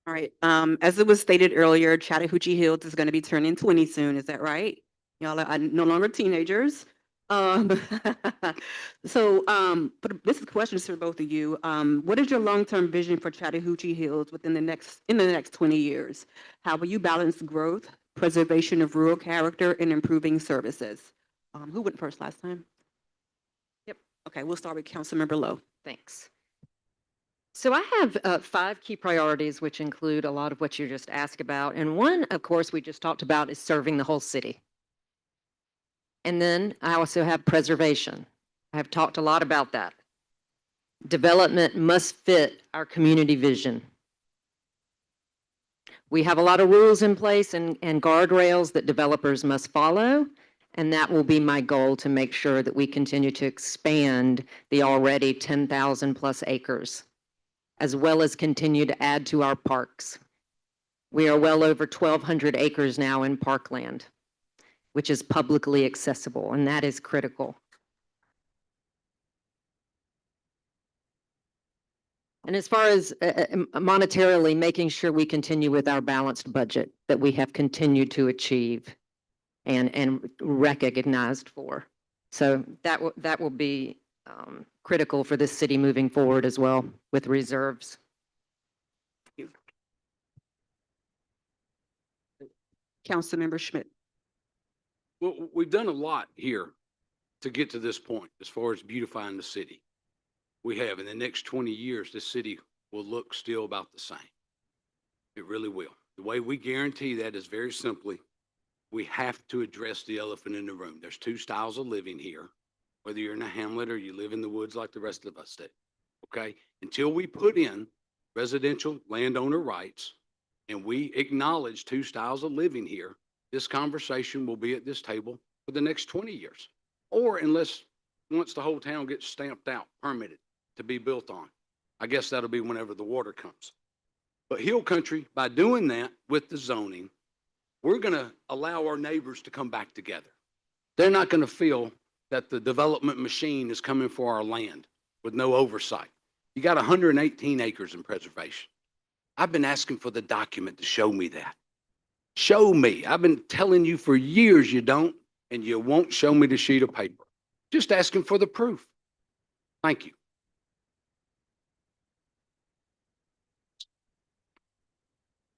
right. As it was stated earlier, Chattahoochee Hills is going to be turning 20 soon. Is that right? Y'all are no longer teenagers. But this question is for both of you. What is your long-term vision for Chattahoochee Hills in the next 20 years? How will you balance growth, preservation of rural character, and improving services? Who went first last time? Yep. Okay, we'll start with Councilmember Lowe. Thanks. So I have 5 key priorities, which include a lot of what you just asked about. And one, of course, we just talked about is serving the whole city. And then I also have preservation. I have talked a lot about that. Development must fit our community vision. We have a lot of rules in place and guardrails that developers must follow. And that will be my goal, to make sure that we continue to expand the already 10,000 plus acres, as well as continue to add to our parks. We are well over 1,200 acres now in parkland, which is publicly accessible, and that is critical. And as far as monetarily, making sure we continue with our balanced budget that we have continued to achieve and recognized for. So that will be critical for this city moving forward as well, with reserves. Councilmember Schmidt. Well, we've done a lot here to get to this point as far as beautifying the city. We have. In the next 20 years, this city will look still about the same. It really will. The way we guarantee that is very simply, we have to address the elephant in the room. There's 2 styles of living here, whether you're in a hamlet or you live in the woods like the rest of us do. Okay? Until we put in residential landowner rights and we acknowledge 2 styles of living here, this conversation will be at this table for the next 20 years. Or unless once the whole town gets stamped out, permitted to be built on. I guess that'll be whenever the water comes. But Hill Country, by doing that with the zoning, we're going to allow our neighbors to come back together. They're not going to feel that the development machine is coming for our land. with no oversight. You got 118 acres in preservation. I've been asking for the document to show me that. Show me. I've been telling you for years you don't, and you won't show me the sheet of paper. Just asking for the proof. Thank you.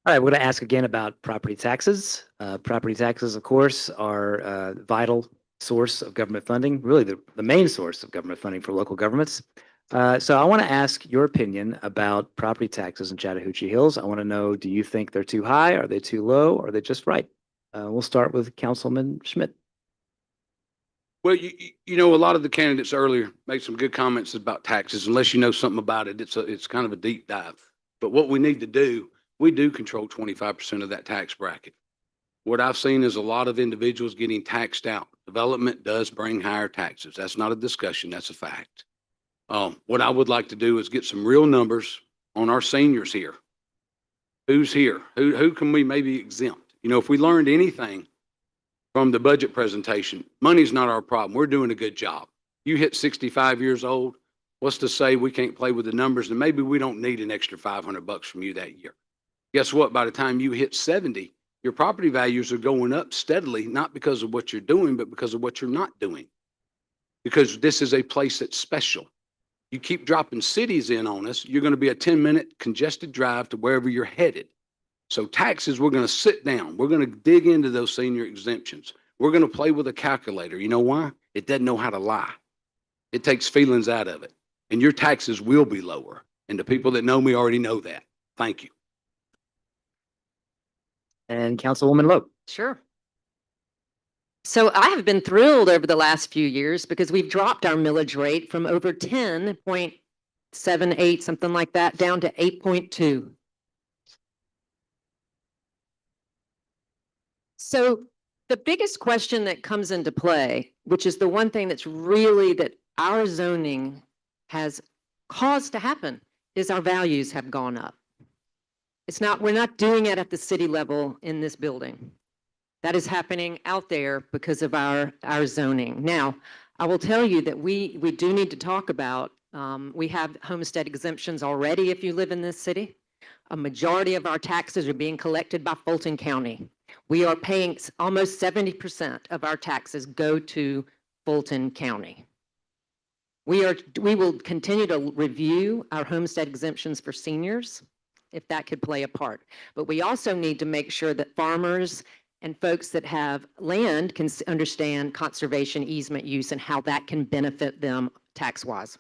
All right, we're going to ask again about property taxes. Property taxes, of course, are a vital source of government funding, really the main source of government funding for local governments. So I want to ask your opinion about property taxes in Chattahoochee Hills. I want to know, do you think they're too high? Are they too low? Are they just right? We'll start with Councilman Schmidt. Well, you know, a lot of the candidates earlier made some good comments about taxes. Unless you know something about it, it's kind of a deep dive. But what we need to do, we do control 25% of that tax bracket. What I've seen is a lot of individuals getting taxed out. Development does bring higher taxes. That's not a discussion, that's a fact. What I would like to do is get some real numbers on our seniors here. Who's here? Who can we maybe exempt? You know, if we learned anything from the budget presentation, money's not our problem. We're doing a good job. You hit 65 years old, what's to say we can't play with the numbers and maybe we don't need an extra $500 from you that year. Guess what? By the time you hit 70, your property values are going up steadily, not because of what you're doing, but because of what you're not doing. Because this is a place that's special. You keep dropping cities in on us, you're going to be a 10-minute congested drive to wherever you're headed. So taxes, we're going to sit down. We're going to dig into those senior exemptions. We're going to play with a calculator. You know why? It doesn't know how to lie. It takes feelings out of it. And your taxes will be lower. And the people that know me already know that. Thank you. And Councilwoman Lowe. Sure. So I have been thrilled over the last few years because we've dropped our millage rate from over 10.78, something like that, down to 8.2. So the biggest question that comes into play, which is the one thing that's really that our zoning has caused to happen, is our values have gone up. It's not, we're not doing it at the city level in this building. That is happening out there because of our zoning. Now, I will tell you that we do need to talk about, we have homestead exemptions already if you live in this city. A majority of our taxes are being collected by Fulton County. We are paying almost 70% of our taxes go to Fulton County. We will continue to review our homestead exemptions for seniors, if that could play a part. But we also need to make sure that farmers and folks that have land can understand conservation easement use and how that can benefit them tax-wise.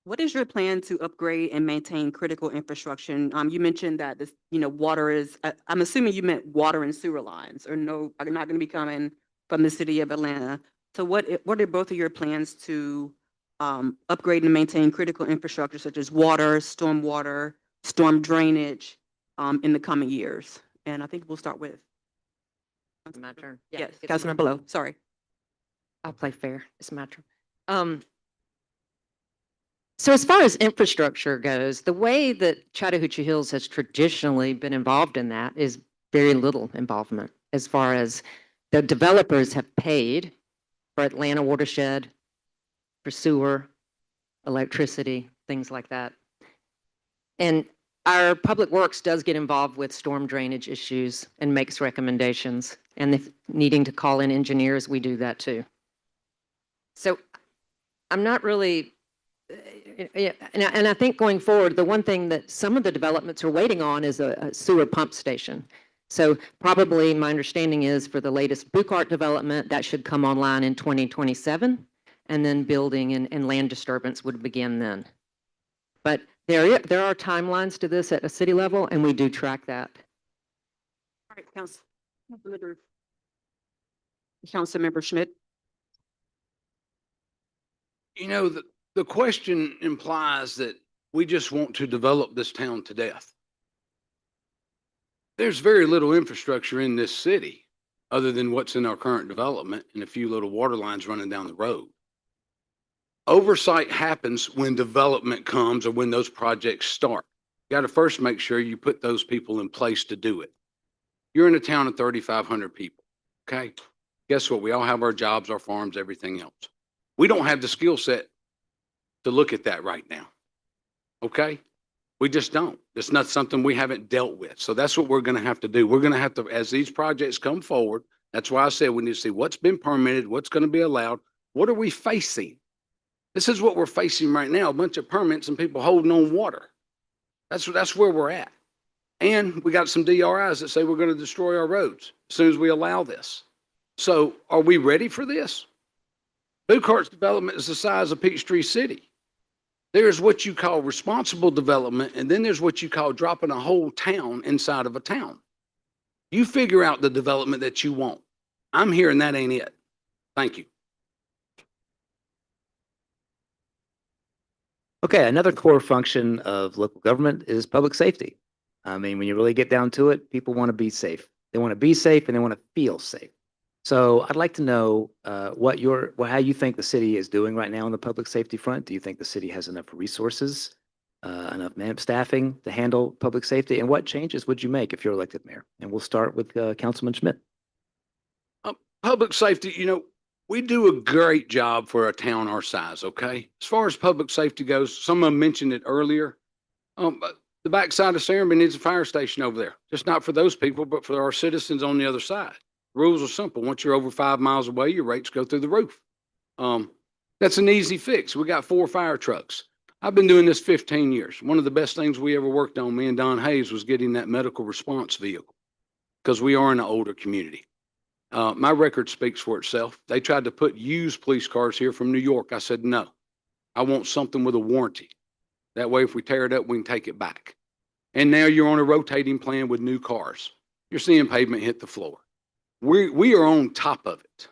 What is your plan to upgrade and maintain critical infrastructure? You mentioned that this, water is, I'm assuming you meant water and sewer lines, or no, are not going to be coming from the city of Atlanta. So what are both of your plans to upgrade and maintain critical infrastructure such as water, stormwater, storm drainage in the coming years? And I think we'll start with. My turn. Yes, Councilmember Below, sorry. I'll play fair. It's my turn. So as far as infrastructure goes, the way that Chattahoochee Hills has traditionally been involved in that is very little involvement. As far as the developers have paid for Atlanta watershed, for sewer, electricity, things like that. And our public works does get involved with storm drainage issues and makes recommendations. And if needing to call in engineers, we do that too. So I'm not really, and I think going forward, the one thing that some of the developments are waiting on is a sewer pump station. So probably my understanding is for the latest Bucart development, that should come online in 2027, and then building and land disturbance would begin then. But there are timelines to this at a city level, and we do track that. All right, Councilmember Schmidt. You know, the question implies that we just want to develop this town to death. There's very little infrastructure in this city other than what's in our current development and a few little water lines running down the road. Oversight happens when development comes or when those projects start. You got to first make sure you put those people in place to do it. You're in a town of 3,500 people, okay? Guess what? We all have our jobs, our farms, everything else. We don't have the skill set to look at that right now, okay? We just don't. It's not something we haven't dealt with. So that's what we're going to have to do. We're going to have to, as these projects come forward, that's why I said we need to see what's been permitted, what's going to be allowed. What are we facing? This is what we're facing right now, a bunch of permits and people holding on water. That's where we're at. And we got some DRIs that say we're going to destroy our roads as soon as we allow this. So are we ready for this? Food Carts development is the size of Peachtree City. There's what you call responsible development, and then there's what you call dropping a whole town inside of a town. You figure out the development that you want. I'm hearing that ain't it. Thank you. Okay, another core function of local government is public safety. I mean, when you really get down to it, people want to be safe. They want to be safe and they want to feel safe. So I'd like to know how you think the city is doing right now on the public safety front. Do you think the city has enough resources, enough staffing to handle public safety? And what changes would you make if you're elected mayor? And we'll start with Councilman Schmidt. Public safety, you know, we do a great job for a town our size, okay? As far as public safety goes, someone mentioned it earlier. The backside of Serenby needs a fire station over there. Just not for those people, but for our citizens on the other side. Rules are simple. Once you're over 5 miles away, your rates go through the roof. That's an easy fix. We got 4 fire trucks. I've been doing this 15 years. One of the best things we ever worked on, me and Don Hayes, was getting that medical response vehicle because we are in an older community. My record speaks for itself. They tried to put used police cars here from New York. I said, no, I want something with a warranty. That way, if we tear it up, we can take it back. And now you're on a rotating plan with new cars. You're seeing pavement hit the floor. We are on top of it.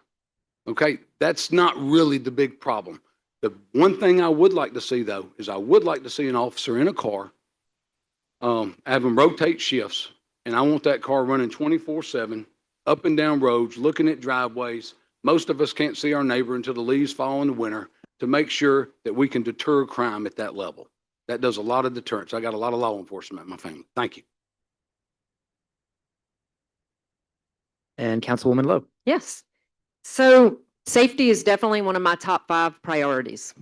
Okay, that's not really the big problem. The one thing I would like to see, though, is I would like to see an officer in a car, have them rotate shifts, and I want that car running 24/7, up and down roads, looking at driveways. Most of us can't see our neighbor until the leaves fall in the winter, to make sure that we can deter crime at that level. That does a lot of deterrence. I got a lot of law enforcement in my family. Thank you. And Councilwoman Lowe. Yes. So safety is definitely one of my top 5 priorities.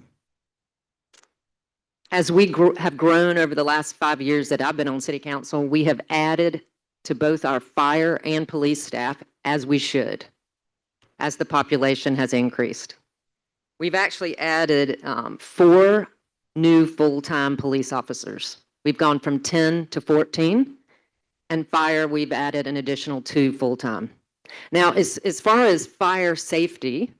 As we have grown over the last 5 years that I've been on city council, we have added to both our fire and police staff, as we should, as the population has increased. We've actually added 4 new full-time police officers. We've gone from 10 to 14, and fire, we've added an additional 2 full-time. Now, as far as fire safety,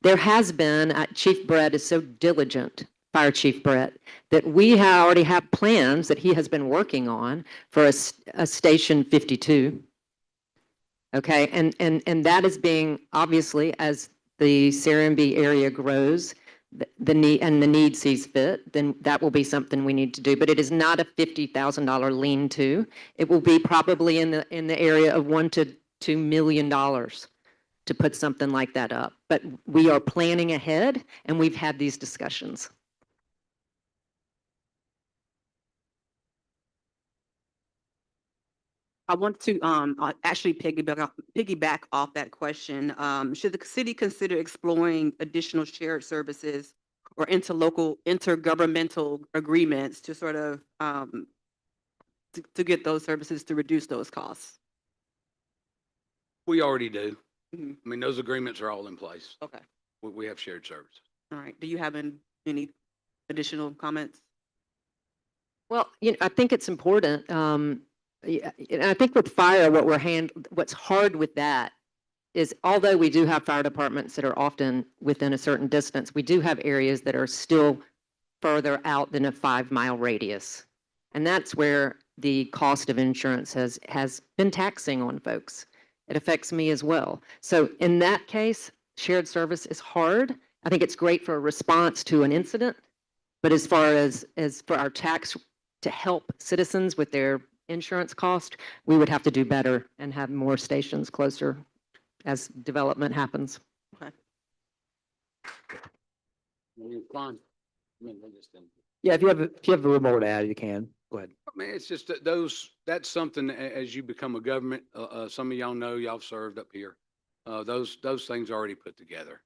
there has been, Chief Brett is so diligent, Fire Chief Brett, that we already have plans that he has been working on for a Station 52. Okay, and that is being, obviously, as the Serenby area grows, the need sees fit, then that will be something we need to do. But it is not a $50,000 lean-to. It will be probably in the area of $1 to $2 million to put something like that up. But we are planning ahead, and we've had these discussions. I want to actually piggyback off that question. Should the city consider exploring additional shared services or intergovernmental agreements to sort of to get those services to reduce those costs? We already do. Mhm. I mean, those agreements are all in place. Okay. We have shared services. All right. Do you have any additional comments? Well, I think it's important. Yeah, and I think with fire, what's hard with that is, although we do have fire departments that are often within a certain distance, we do have areas that are still further out than a 5-mile radius. And that's where the cost of insurance has been taxing on folks. It affects me as well. So in that case, shared service is hard. I think it's great for a response to an incident, but as far as for our tax to help citizens with their insurance cost, we would have to do better and have more stations closer as development happens. Okay. Fine. Yeah, if you have a little more to add, you can. Go ahead. I mean, it's just that that's something as you become a government, some of y'all know, y'all served up here. Those things are already put together.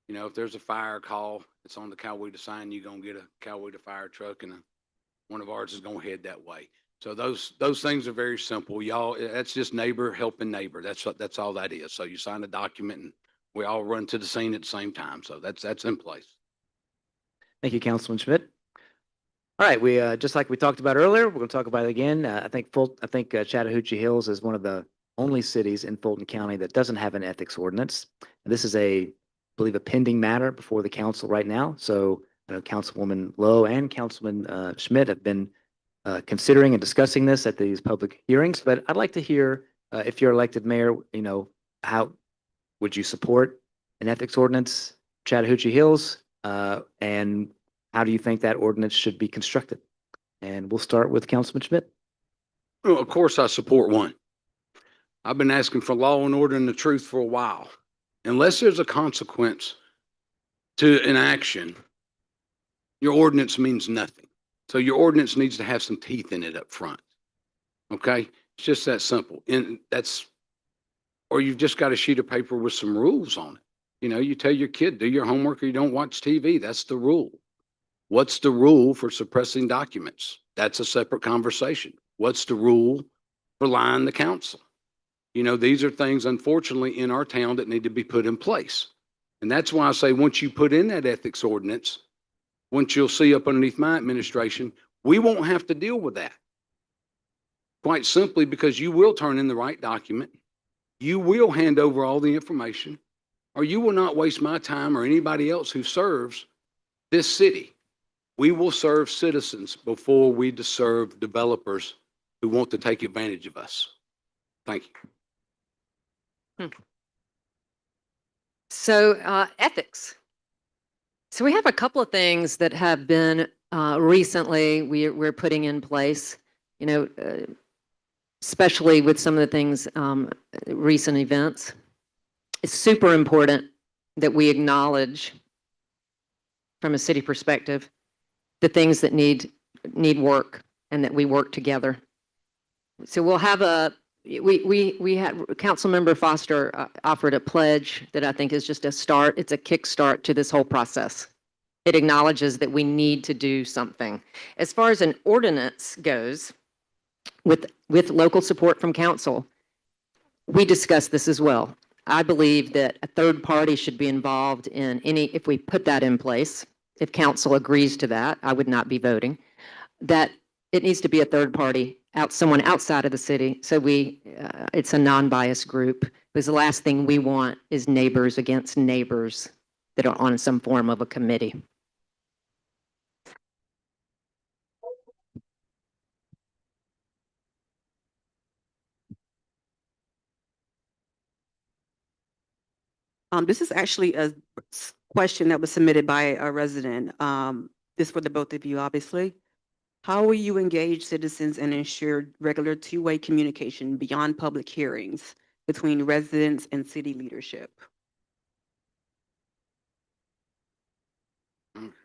You know, if there's a fire call, it's on the Coweta sign, you're gonna get a Coweta fire truck and one of ours is gonna head that way. So those things are very simple. Y'all, that's just neighbor helping neighbor. That's all that is. So you sign a document and we all run to the scene at the same time. So that's in place. Thank you, Councilman Schmidt. All right, we just like we talked about earlier, we're going to talk about it again. I think Chattahoochee Hills is one of the only cities in Fulton County that doesn't have an ethics ordinance. And this is I believe, a pending matter before the council right now. So I know Councilwoman Lowe and Councilman Schmidt have been considering and discussing this at these public hearings. But I'd like to hear if you're elected mayor, how would you support an ethics ordinance, Chattahoochee Hills, and how do you think that ordinance should be constructed? And we'll start with Councilman Schmidt. Well, of course, I support one. I've been asking for law and order and the truth for a while. Unless there's a consequence to an action, your ordinance means nothing. So your ordinance needs to have some teeth in it up front. Okay? It's just that simple. And or you've just got a sheet of paper with some rules on it. You know, you tell your kid, do your homework or you don't watch TV. That's the rule. What's the rule for suppressing documents? That's a separate conversation. What's the rule for lying to council? You know, these are things, unfortunately, in our town that need to be put in place. And that's why I say once you put in that ethics ordinance, once you'll see up underneath my administration, we won't have to deal with that. Quite simply because you will turn in the right document. You will hand over all the information, or you will not waste my time or anybody else who serves this city. We will serve citizens before we serve developers who want to take advantage of us. Thank you. So ethics. So we have a couple of things that have been recently we're putting in place, especially with some of the things, recent events. It's super important that we acknowledge from a city perspective the things that need work and that we work together. So we'll have we had Councilmember Foster offered a pledge that I think is just a start. It's a kickstart to this whole process. It acknowledges that we need to do something. As far as an ordinance goes, with local support from council, we discussed this as well. I believe that a third party should be involved in if we put that in place, if council agrees to that, I would not be voting, that it needs to be a third party, someone outside of the city. So it's a non-biased group, because the last thing we want is neighbors against neighbors that are on some form of a committee. This is actually a question that was submitted by a resident. This for the both of you, obviously. How will you engage citizens and ensure regular two-way communication beyond public hearings between residents and city leadership?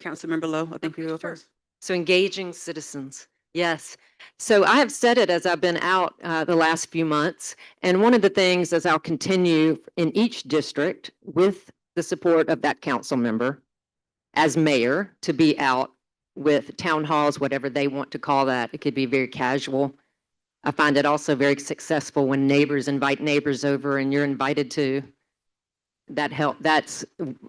Councilmember Lowe, I think you go first. So engaging citizens. Yes. So I have said it as I've been out the last few months. And one of the things as I'll continue in each district with the support of that council member as mayor to be out with town halls, whatever they want to call that. It could be very casual. I find it also very successful when neighbors invite neighbors over and you're invited to. That's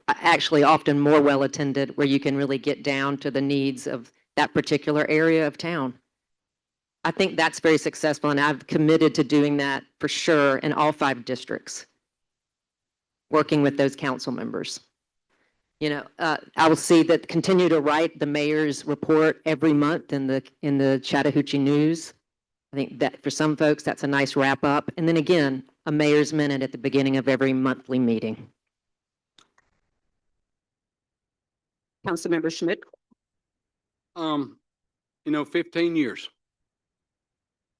actually often more well attended, where you can really get down to the needs of that particular area of town. I think that's very successful, and I've committed to doing that for sure in all 5 districts, working with those council members. I will see that continue to write the mayor's report every month in the Chattahoochee News. I think that for some folks, that's a nice wrap up. And then again, a mayor's minute at the beginning of every monthly meeting. Councilmember Schmidt. 15 years.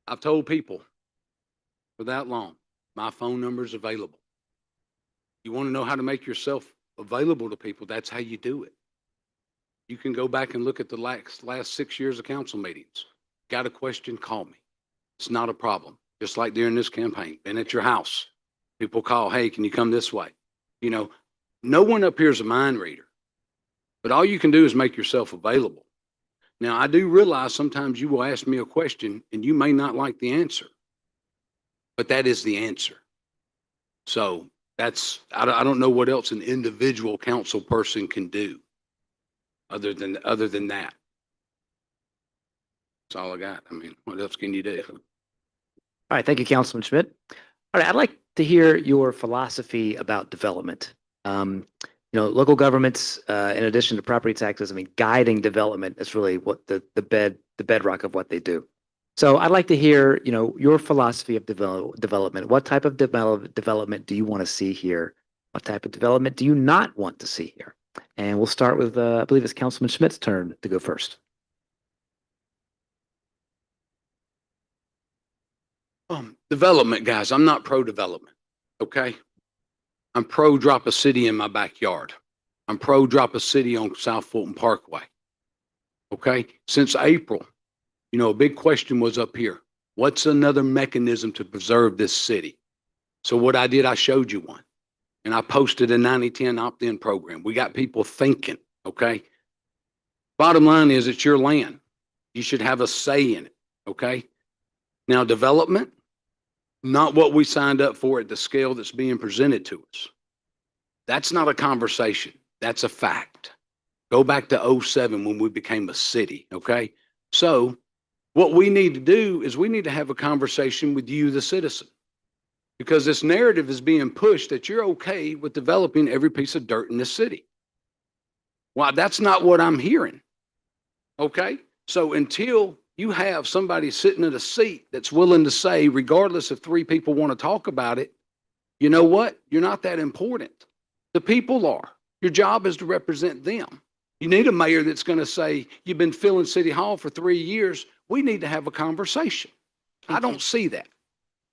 I've told people for that long, my phone number is available. You want to know how to make yourself available to people, that's how you do it. You can go back and look at the last 6 years of council meetings. Got a question, call me. It's not a problem. Just like during this campaign, been at your house. People call, hey, can you come this way? You know, no one up here is a mind reader, but all you can do is make yourself available. Now, I do realize sometimes you will ask me a question and you may not like the answer, but that is the answer. So that's, I don't know what else an individual council person can do other than that. That's all I got. I mean, what else can you do? All right, thank you, Councilman Schmidt. All right, I'd like to hear your philosophy about development. Local governments, in addition to property taxes, I mean, guiding development is really what the bedrock of what they do. So I'd like to hear, your philosophy of development. What type of development do you want to see here? What type of development do you not want to see here? And we'll start with, I believe it's Councilman Schmidt's turn to go first. Development, guys. I'm not pro-development, okay? I'm pro drop a city in my backyard. I'm pro drop a city on South Fulton Parkway, okay? Since April, a big question was up here. What's another mechanism to preserve this city? So what I did, I showed you one. And I posted a 90-10 opt-in program. We got people thinking, okay? Bottom line is it's your land. You should have a say in it, okay? Now, development, not what we signed up for at the scale that's being presented to us. That's not a conversation. That's a fact. Go back to 2007 when we became a city, okay? So what we need to do is we need to have a conversation with you, the citizen, because this narrative is being pushed that you're okay with developing every piece of dirt in this city. Well, that's not what I'm hearing, okay? So until you have somebody sitting in a seat that's willing to say, regardless if 3 people want to talk about it, you know what? You're not that important. The people are. Your job is to represent them. You need a mayor that's going to say, you've been filling City Hall for 3 years. We need to have a conversation. I don't see that.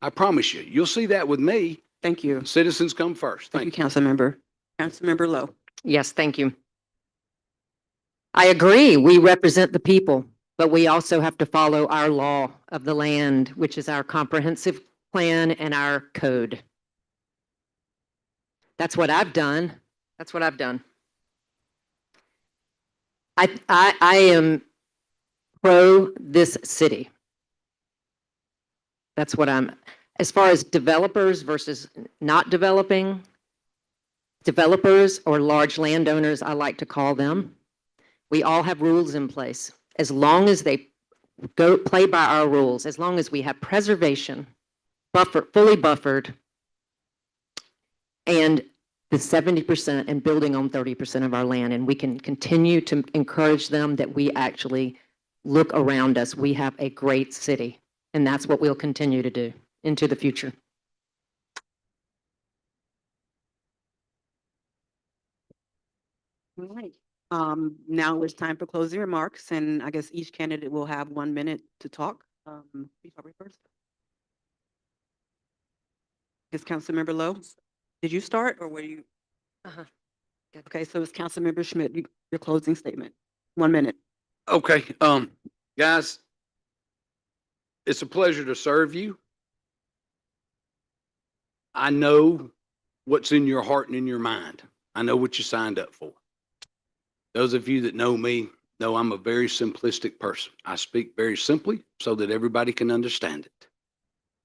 I promise you. You'll see that with me. Thank you. Citizens come first. Thank you, Councilmember. Councilmember Lowe. Yes, thank you. I agree. We represent the people, but we also have to follow our law of the land, which is our comprehensive plan and our code. That's what I've done. That's what I've done. I am pro this city. That's what I'm, as far as developers versus not developing, developers or large landowners, I like to call them. We all have rules in place. As long as they play by our rules, as long as we have preservation, fully buffered, and the 70% and building on 30% of our land, and we can continue to encourage them that we actually look around us. We have a great city, and that's what we'll continue to do into the future. All right. Now it's time for closing remarks, and I guess each candidate will have 1 minute to talk. First. Is Councilmember Lowe? Did you start or were you? Okay, so it's Councilmember Schmidt, your closing statement. 1 minute. Okay, guys, it's a pleasure to serve you. I know what's in your heart and in your mind. I know what you signed up for. Those of you that know me know I'm a very simplistic person. I speak very simply so that everybody can understand it.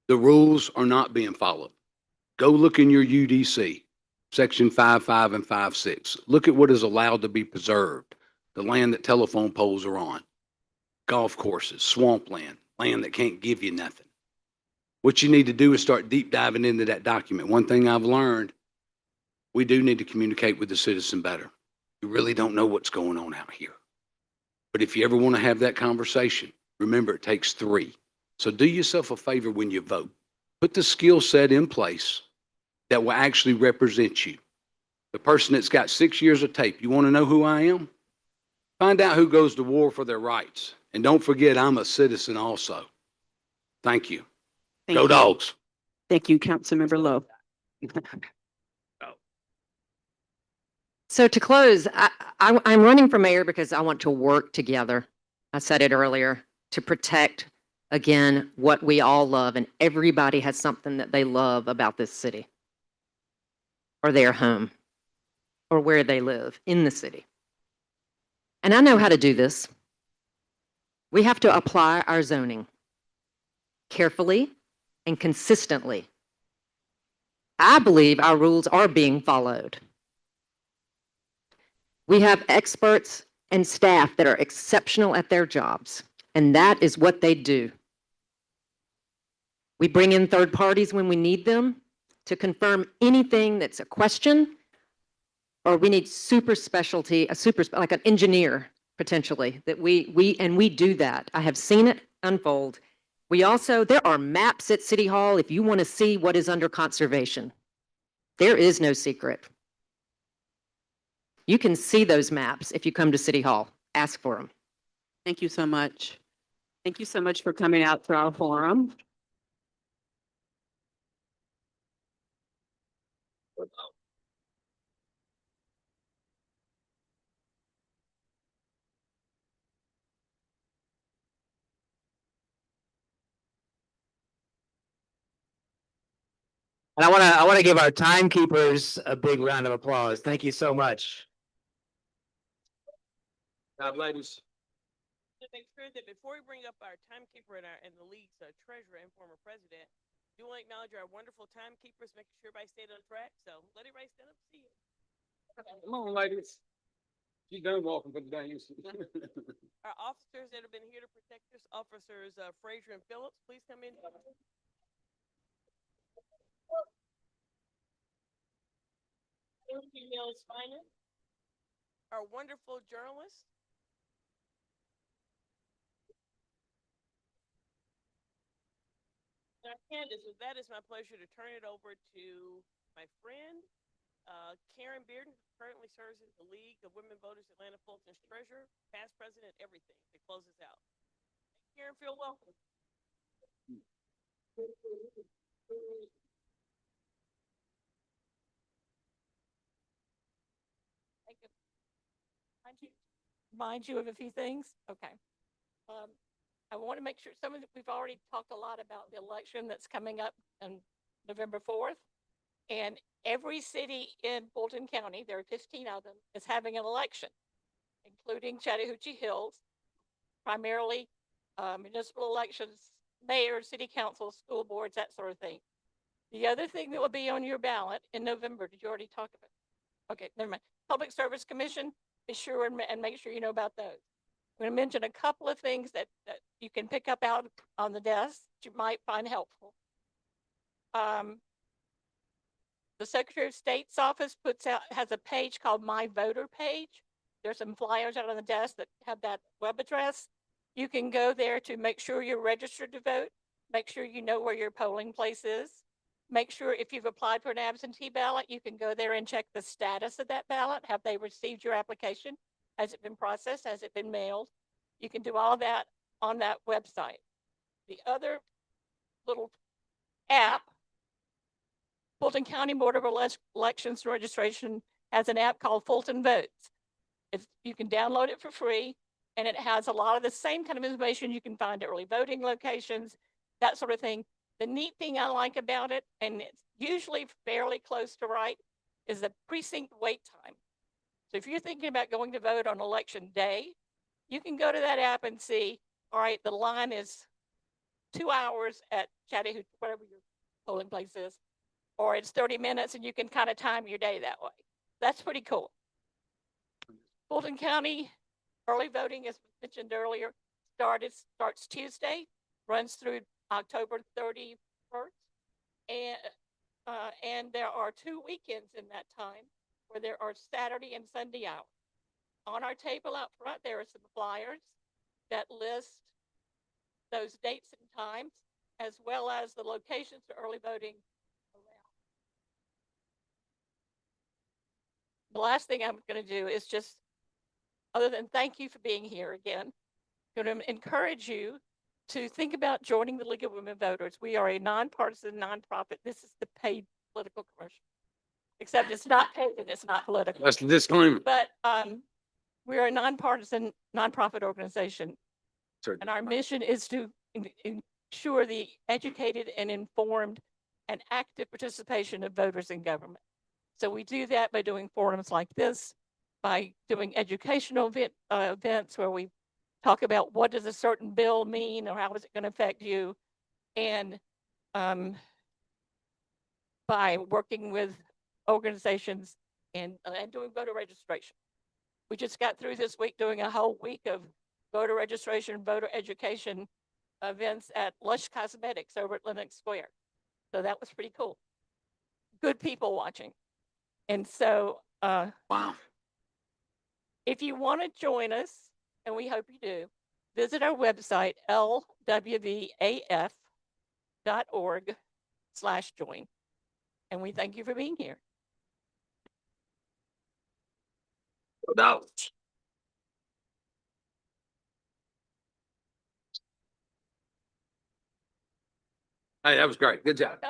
The rules are not being followed. Go look in your UDC, section 5.5 and 5.6. Look at what is allowed to be preserved. The land that telephone poles are on, golf courses, swampland, land that can't give you nothing. What you need to do is start deep diving into that document. One thing I've learned, we do need to communicate with the citizen better. You really don't know what's going on out here. But if you ever want to have that conversation, remember it takes 3. So do yourself a favor when you vote. Put the skill set in place that will actually represent you. The person that's got 6 years of tape, you want to know who I am? Find out who goes to war for their rights. And don't forget, I'm a citizen also. Thank you. Go Dogs. Thank you, Councilmember Lowe. So to close, I'm running for mayor because I want to work together. I said it earlier. to protect, again, what we all love. And everybody has something that they love about this city or their home or where they live in the city. And I know how to do this. We have to apply our zoning carefully and consistently. I believe our rules are being followed. We have experts and staff that are exceptional at their jobs, and that is what they do. We bring in third parties when we need them to confirm anything that's a question, or we need super specialty, like an engineer potentially, that we do that. I have seen it unfold. We also, there are maps at City Hall if you want to see what is under conservation. There is no secret. You can see those maps if you come to City Hall. Ask for them. Thank you so much. Thank you so much for coming out to our forum. And I want to give our timekeepers a big round of applause. Thank you so much. ladies. To make sure that before we bring up our timekeeper and the league's treasurer and former president, do want to acknowledge our wonderful timekeepers, making sure everybody stayed on track. So let everybody stand up and see you. Come on, ladies. She's done walking for the day. Our officers that have been here to protect us, officers Frazier and Phillips, please come in. Our wonderful journalists. Candace, with that, it's my pleasure to turn it over to my friend, Karen Bearden, who currently serves as the League of Women Voters Atlanta Fulton's treasurer, past president, everything, to close us out. Karen, feel welcome. Remind you of a few things? Okay. I want to make sure we've already talked a lot about the election that's coming up on November 4th. And every city in Fulton County, there are 15 of them, is having an election, including Chattahoochee Hills, primarily municipal elections, mayor, city council, school boards, that sort of thing. The other thing that will be on your ballot in November, did you already talk about? Okay, never mind. Public Service Commission, be sure and make sure you know about those. I'm going to mention a couple of things that you can pick up out on the desk that you might find helpful. The Secretary of State's office has a page called My Voter page. There's some flyers out on the desk that have that web address. You can go there to make sure you're registered to vote, make sure you know where your polling place is. Make sure if you've applied for an absentee ballot, you can go there and check the status of that ballot. Have they received your application? Has it been processed? Has it been mailed? You can do all of that on that website. The other little app, Fulton County Board of Elections Registration has an app called Fulton Votes. You can download it for free, and it has a lot of the same kind of information you can find at early voting locations, that sort of thing. The neat thing I like about it, and it's usually fairly close to right, is the precinct wait time. So if you're thinking about going to vote on election day, you can go to that app and see, all right, the line is 2 hours at Chattahoochee, whatever your polling place is, or it's 30 minutes, and you can kind of time your day that way. That's pretty cool. Fulton County early voting, as mentioned earlier, starts Tuesday, runs through October 31st, and there are 2 weekends in that time where there are Saturday and Sunday hours. On our table out front, there are some flyers that list those dates and times, as well as the locations for early voting around. The last thing I'm going to do is just, other than thank you for being here again, I'm going to encourage you to think about joining the League of Women Voters. We are a nonpartisan nonprofit. This is the paid political commercial, except it's not paid and it's not political. That's the disclaimer. But we're a nonpartisan nonprofit organization. Certainly. And our mission is to ensure the educated and informed and active participation of voters in government. So we do that by doing forums like this, by doing educational events where we talk about what does a certain bill mean or how is it going to affect you, and by working with organizations and doing voter registration. We just got through this week doing a whole week of voter registration, voter education events at Lush Cosmetics over at Lenox Square. So that was pretty cool. Good people watching. And so Wow. if you want to join us, and we hope you do, visit our website, lwvaf.org/join. And we thank you for being here. No. Hey, that was great. Good job.